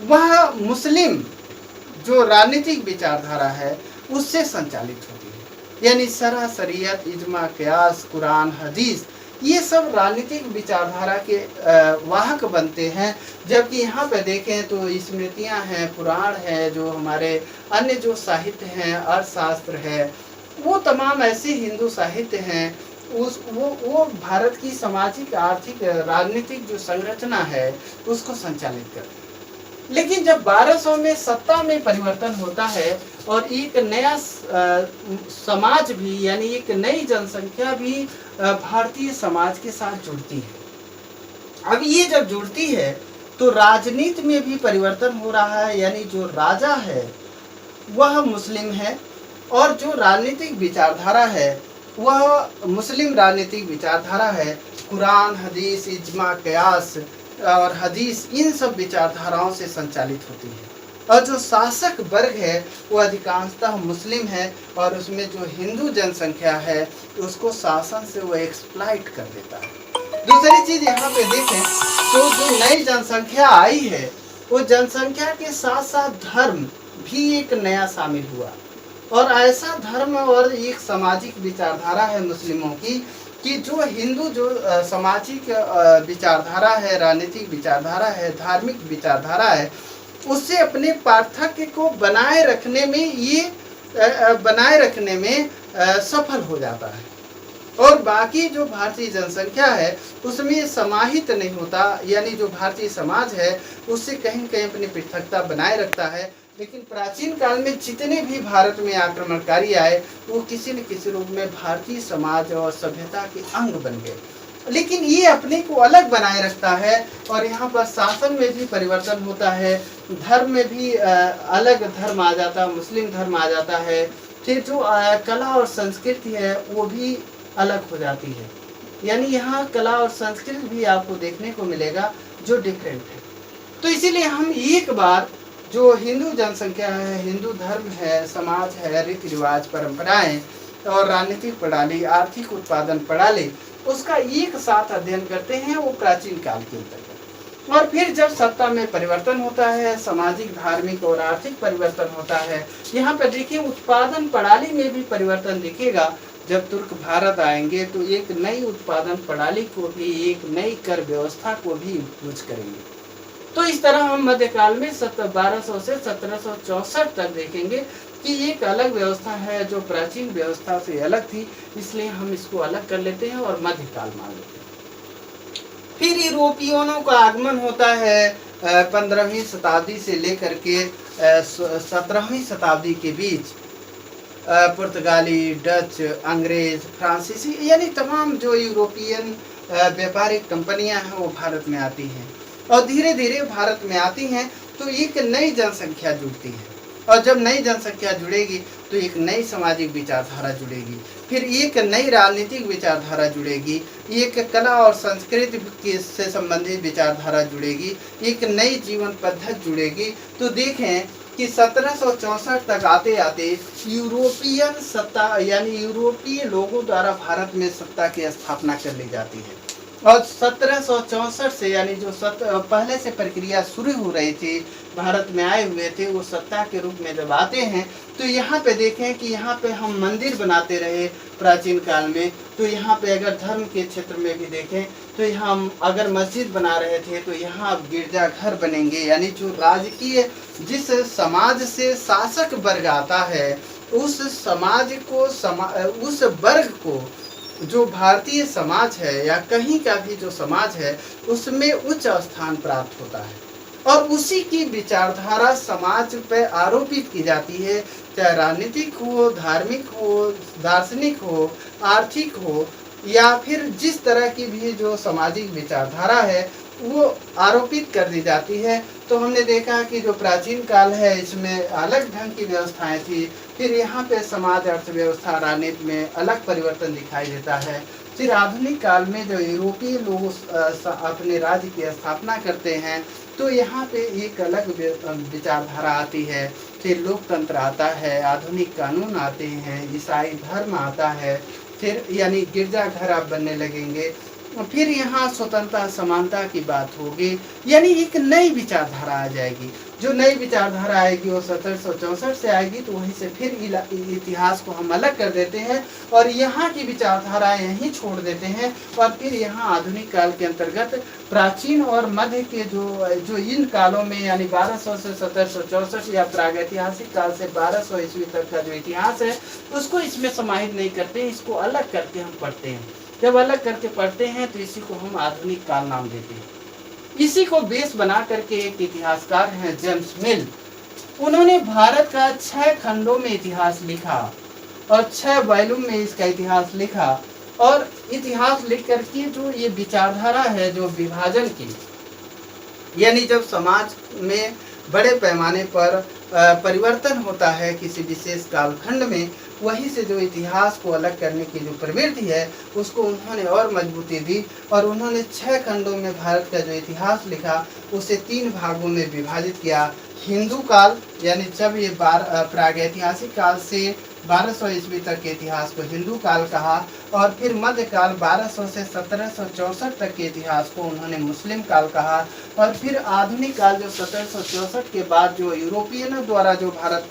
वह मुस्लिम जो राजनीतिक विचारधारा है उससे संचालित होती है। यानी शरअ, शरीयत, इज्मा, क़ियास, कुरान, हदीस ये सब राजनीतिक विचारधारा के वाहक बनते हैं। जबकि यहाँ पे देखें तो स्मृतियाँ हैं, पुराण है, जो हमारे अन्य जो साहित्य हैं, अर्थशास्त्र है, वो तमाम ऐसे हिंदू साहित्य हैं वो भारत की सामाजिक, आर्थिक, राजनीतिक जो संरचना है उसको संचालित करते हैं। लेकिन जब 1200 में सत्ता में परिवर्तन होता है और एक नया समाज भी यानी एक नई जनसंख्या भी भारतीय समाज के साथ जुड़ती है। अब ये जब जुड़ती है तो राजनीति में भी परिवर्तन हो रहा है। यानी जो राजा है वह मुस्लिम है और जो राजनीतिक विचारधारा है वह मुस्लिम राजनीतिक विचारधारा है। कुरान, हदीस, इज्मा, क़ियास और हदीस इन सब विचारधाराओं से संचालित होती है। और जो शासक वर्ग है वो अधिकांशतः मुस्लिम है और उसमें जो हिंदू जनसंख्या है उसको शासन से वो एक्सप्लॉइट कर देता है। दूसरी चीज़ यहाँ पे देखें तो जो नई जनसंख्या आई है वो जनसंख्या के साथ साथ धर्म भी एक नया शामिल हुआ। और ऐसा धर्म और एक सामाजिक विचारधारा है मुस्लिमों की कि जो हिंदू जो सामाजिक विचारधारा है, राजनीतिक विचारधारा है, धार्मिक विचारधारा है, उससे अपने पार्थक्य को बनाए रखने में सफल हो जाता है। और बाकी जो भारतीय जनसंख्या है उसमें समाहित नहीं होता, यानी जो भारतीय समाज है उससे कहीं कहीं अपनी पृथकता बनाए रखता है। लेकिन प्राचीन काल में जितने भी भारत में आक्रमणकारी आए वो किसी न किसी रूप में भारतीय समाज और सभ्यता के अंग बन गए। लेकिन ये अपने को अलग बनाए रखता है और यहाँ पर शासन में भी परिवर्तन होता है, धर्म में भी अलग धर्म आ जाता है, मुस्लिम धर्म आ जाता है। फिर जो कला और संस्कृति है वो भी अलग हो जाती है, यानी यहाँ कला और संस्कृति भी आपको देखने को मिलेगा जो डिफरेंट है। तो इसीलिए हम एक बार जो हिंदू जनसंख्या है, हिंदू धर्म है, समाज है, रीति रिवाज, परंपराएं और राजनीतिक प्रणाली, आर्थिक उत्पादन प्रणाली, उसका एक साथ अध्ययन करते हैं वो प्राचीन काल के अंतर्गत। और फिर जब सत्ता में परिवर्तन होता है, सामाजिक, धार्मिक और आर्थिक परिवर्तन होता है, यहाँ पर देखिए उत्पादन प्रणाली में भी परिवर्तन दिखेगा। जब तुर्क भारत आएंगे तो एक नई उत्पादन प्रणाली को भी, एक नई कर व्यवस्था को भी यूज करेंगे। तो इस तरह हम मध्यकाल में 1200 से 1764 तक देखेंगे कि एक अलग व्यवस्था है जो प्राचीन व्यवस्था से अलग थी, इसलिए हम इसको अलग कर लेते हैं और मध्यकाल मान लेते हैं। फिर यूरोपियनों का आगमन होता है 15वीं शताब्दी से लेकर के 17वीं शताब्दी के बीच। पुर्तगाली, डच, अंग्रेज, फ्रांसीसी, यानी तमाम जो यूरोपियन व्यापारिक कंपनियां हैं वो भारत में आती हैं और धीरे धीरे भारत में आती हैं तो एक नई जनसंख्या जुड़ती है। और जब नई जनसंख्या जुड़ेगी तो एक नई सामाजिक विचारधारा जुड़ेगी, फिर एक नई राजनीतिक विचारधारा जुड़ेगी, एक कला और संस्कृति से संबंधित विचारधारा जुड़ेगी, एक नई जीवन पद्धति जुड़ेगी। तो देखें कि 1764 तक आते आते यूरोपियन सत्ता, यानी यूरोपीय लोगों द्वारा भारत में सत्ता की स्थापना कर ली जाती है। और 1764 से, यानी जो पहले से प्रक्रिया शुरू हो रही थी, भारत में आए हुए थे, वो सत्ता के रूप में जब आते हैं तो यहाँ पे देखें कि यहाँ पे हम मंदिर बनाते रहे प्राचीन काल में। तो यहाँ पे अगर धर्म के क्षेत्र में भी देखें तो यहाँ हम अगर मस्जिद बना रहे थे तो यहाँ गिरजाघर बनेंगे, यानी जो राजकीय, जिस समाज से शासक वर्ग आता है उस समाज को, उस वर्ग को, जो भारतीय समाज है या कहीं का भी जो समाज है उसमें उच्च स्थान प्राप्त होता है और उसी की विचारधारा समाज पर आरोपित की जाती है, चाहे राजनीतिक हो, धार्मिक हो, दार्शनिक हो, आर्थिक हो, या फिर जिस तरह की भी जो सामाजिक विचारधारा है वो आरोपित कर दी जाती है। तो हमने देखा कि जो प्राचीन काल है इसमें अलग ढंग की व्यवस्थाएं थी, फिर यहाँ पे समाज, अर्थव्यवस्था, राजनीति में अलग परिवर्तन दिखाई देता है। फिर आधुनिक काल में जो यूरोपीय लोग अपने राज्य की स्थापना करते हैं तो यहाँ पे एक अलग विचारधारा आती है। फिर लोकतंत्र आता है, आधुनिक कानून आते हैं, ईसाई धर्म आता है, फिर यानी गिरजाघर आप बनने लगेंगे, फिर यहाँ स्वतंत्रता समानता की बात होगी, यानी एक नई विचारधारा आ जाएगी। जो नई विचारधारा आएगी वो 1764 से आएगी। तो वहीं से फिर इतिहास को हम अलग कर देते हैं और यहाँ की विचारधाराएं यहीं छोड़ देते हैं और फिर यहाँ आधुनिक काल के अंतर्गत प्राचीन और मध्य के जो इन कालों में, यानी 1200 से 1764 या प्रागैतिहासिक काल से 1200 ईस्वी तक का जो इतिहास है उसको इसमें समाहित नहीं करते, इसको अलग करके हम पढ़ते हैं। जब अलग करके पढ़ते हैं तो इसी को हम आधुनिक काल नाम देते हैं। इसी को बेस बना करके एक इतिहासकार हैं जेम्स मिल, उन्होंने भारत का 6 खंडों में इतिहास लिखा और 6 वॉल्यूम में इसका इतिहास लिखा। और इतिहास लिख करके जो ये विचारधारा है जो विभाजन की, यानी जब समाज में बड़े पैमाने पर परिवर्तन होता है किसी विशेष कालखंड में, वहीं से जो इतिहास को अलग करने की जो प्रवृत्ति है उसको उन्होंने और मजबूती दी और उन्होंने 6 खंडों में भारत का जो इतिहास लिखा उसे 3 भागों में विभाजित किया। हिंदू काल, यानी जब ये प्रागैतिहासिक काल से 1200 ईस्वी तक के इतिहास को हिंदू काल कहा, और फिर मध्यकाल 1200 से 1764 तक के इतिहास को उन्होंने मुस्लिम काल कहा, और फिर आधुनिक काल जो 1764 के बाद जो यूरोपियनों द्वारा जो भारत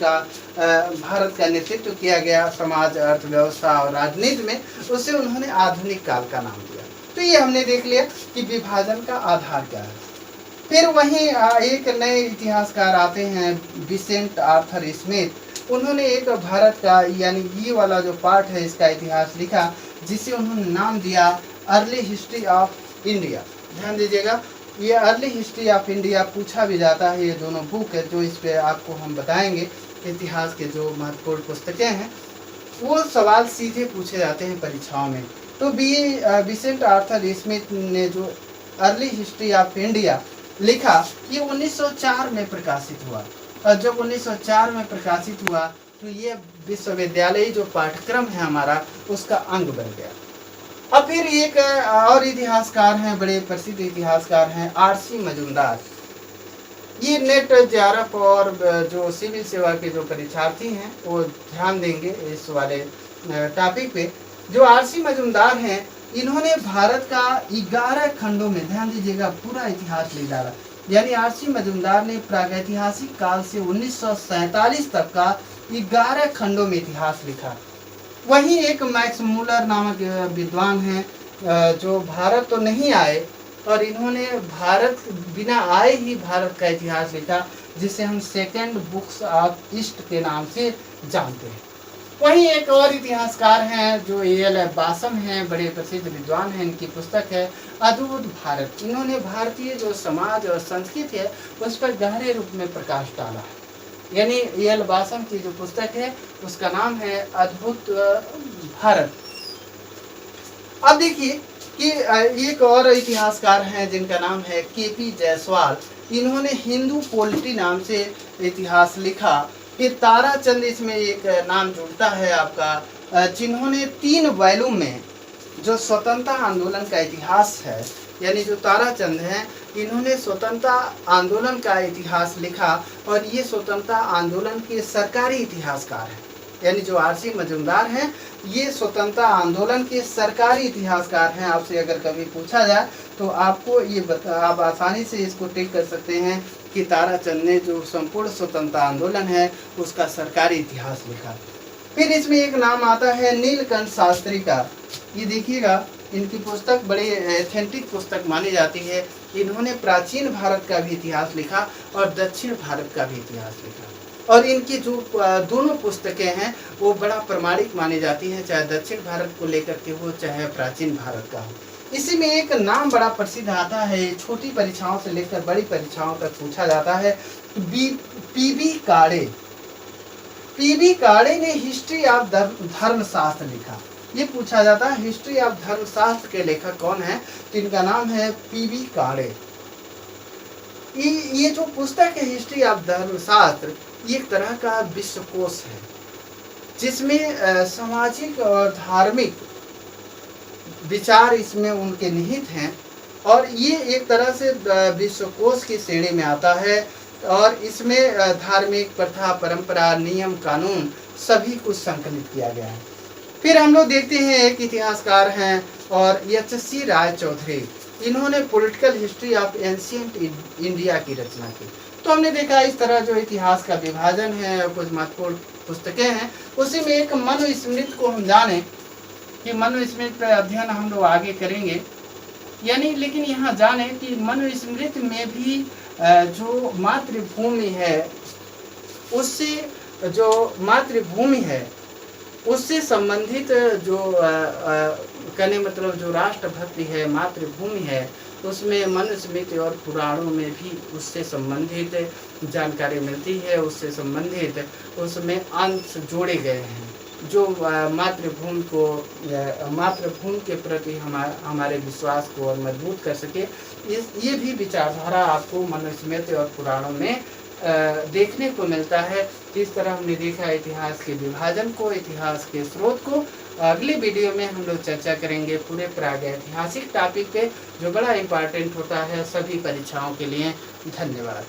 का नेतृत्व किया गया समाज, अर्थव्यवस्था और राजनीति में, उसे उन्होंने आधुनिक काल का नाम दिया। तो ये हमने देख लिया कि विभाजन का आधार क्या है। फिर वहीं एक नए इतिहासकार आते हैं, विसेंट आर्थर स्मिथ। उन्होंने एक भारत का यानी ये वाला जो पार्ट है इसका इतिहास लिखा, जिसे उन्होंने नाम दिया अर्ली हिस्ट्री ऑफ इंडिया। ध्यान दीजिएगा, ये अर्ली हिस्ट्री ऑफ इंडिया पूछा भी जाता है। ये दोनों बुक है जो इस पे आपको हम बताएंगे, इतिहास के जो महत्वपूर्ण पुस्तकें हैं वो सवाल सीधे पूछे जाते हैं परीक्षाओं में। तो विसेंट आर्थर स्मिथ ने जो अर्ली हिस्ट्री ऑफ इंडिया लिखा, ये 1904 में प्रकाशित हुआ, और जब 1904 में प्रकाशित हुआ तो ये विश्वविद्यालयी जो पाठ्यक्रम है हमारा उसका अंग बन गया। अब फिर एक और इतिहासकार हैं, बड़े प्रसिद्ध इतिहासकार हैं, आरसी मजूमदार। ये नेट जेआरएफ और जो सिविल सेवा के जो परीक्षार्थी हैं वो ध्यान देंगे इस वाले टॉपिक पे। जो आरसी मजूमदार हैं, इन्होंने भारत का 11 खंडों में, ध्यान दीजिएगा, पूरा इतिहास ले डाला। यानी आरसी मजूमदार ने प्रागैतिहासिक काल से 1947 तक का 11 खंडों में इतिहास लिखा। वहीं एक मैक्स मूलर नामक विद्वान हैं जो भारत तो नहीं आए, और इन्होंने भारत बिना आए ही भारत का इतिहास लिखा, जिसे हम सेकेंड बुक्स ऑफ ईस्ट के नाम से जानते हैं। वहीं एक और इतिहासकार हैं जो A.L. बासम हैं, बड़े प्रसिद्ध विद्वान हैं। इनकी पुस्तक है अद्भुत भारत। इन्होंने भारतीय जो समाज और संस्कृति है उस पर गहरे रूप में प्रकाश डाला है। यानी A.L. बासम की जो पुस्तक है उसका नाम है अद्भुत भारत। अब देखिए कि एक और इतिहासकार हैं जिनका नाम है K.P. जायसवाल। इन्होंने हिंदू पोलिटी नाम से इतिहास लिखा। फिर ताराचंद इसमें एक नाम जुड़ता है आपका, जिन्होंने 3 वॉल्यूम में जो स्वतंत्रता आंदोलन का इतिहास है, यानी जो ताराचंद हैं, इन्होंने स्वतंत्रता आंदोलन का इतिहास लिखा, और ये स्वतंत्रता आंदोलन के सरकारी इतिहासकार हैं। यानी जो आरसी मजूमदार हैं ये स्वतंत्रता आंदोलन के सरकारी इतिहासकार हैं। आपसे अगर कभी पूछा जाए तो आपको ये आप आसानी से इसको टिक कर सकते हैं कि ताराचंद ने जो संपूर्ण स्वतंत्रता आंदोलन है उसका सरकारी इतिहास लिखा। फिर इसमें एक नाम आता है नीलकंठ शास्त्री का। ये देखिएगा, इनकी पुस्तक बड़ी एथेंटिक पुस्तक मानी जाती है। इन्होंने प्राचीन भारत का भी इतिहास लिखा और दक्षिण भारत का भी इतिहास लिखा, और इनकी जो दोनों पुस्तकें हैं वो बड़ा प्रमाणिक मानी जाती हैं, चाहे दक्षिण भारत को लेकर के हो चाहे प्राचीन भारत का हो। इसी में एक नाम बड़ा प्रसिद्ध आता है, छोटी परीक्षाओं से लेकर बड़ी परीक्षाओं तक पूछा जाता है, पीबी काड़े। पीबी काड़े ने हिस्ट्री ऑफ धर्मशास्त्र लिखा। ये पूछा जाता है हिस्ट्री ऑफ धर्मशास्त्र के लेखक कौन है, तो इनका नाम है पीबी काड़े। ये जो पुस्तक है हिस्ट्री ऑफ धर्मशास्त्र, ये एक तरह का विश्वकोश है जिसमें सामाजिक और धार्मिक विचार इसमें उनके निहित हैं, और ये एक तरह से विश्वकोश की श्रेणी में आता है, और इसमें धार्मिक प्रथा, परंपरा, नियम, कानून सभी कुछ संकलित किया गया है। फिर हम लोग देखते हैं एक इतिहासकार हैं और एच.सी. राय चौधरी। इन्होंने political history of ancient India की रचना की। तो हमने देखा इस तरह जो इतिहास का विभाजन है और कुछ महत्वपूर्ण पुस्तकें हैं, उसी में एक मनुस्मृति को हम जाने कि मनुस्मृति का अध्ययन हम लोग आगे करेंगे। यानी लेकिन यहाँ जाने कि मनुस्मृति में भी जो मातृभूमि है उससे उससे संबंधित जो कहने मतलब जो राष्ट्रभक्ति है, मातृभूमि है, उसमें मनुस्मृति और पुराणों में भी उससे संबंधित जानकारी मिलती है। उससे संबंधित उसमें अंश जोड़े गए हैं जो मातृभूमि के प्रति हमारे विश्वास को और मजबूत कर सके। ये भी विचारधारा आपको मनुस्मृति और पुराणों में देखने को मिलता है। इस तरह हमने देखा इतिहास के विभाजन को, इतिहास के स्रोत को। अगली वीडियो में हम लोग चर्चा करेंगे पूरे प्रागैतिहासिक टॉपिक पे, जो बड़ा इम्पोर्टेंट होता है सभी परीक्षाओं के लिए। धन्यवाद।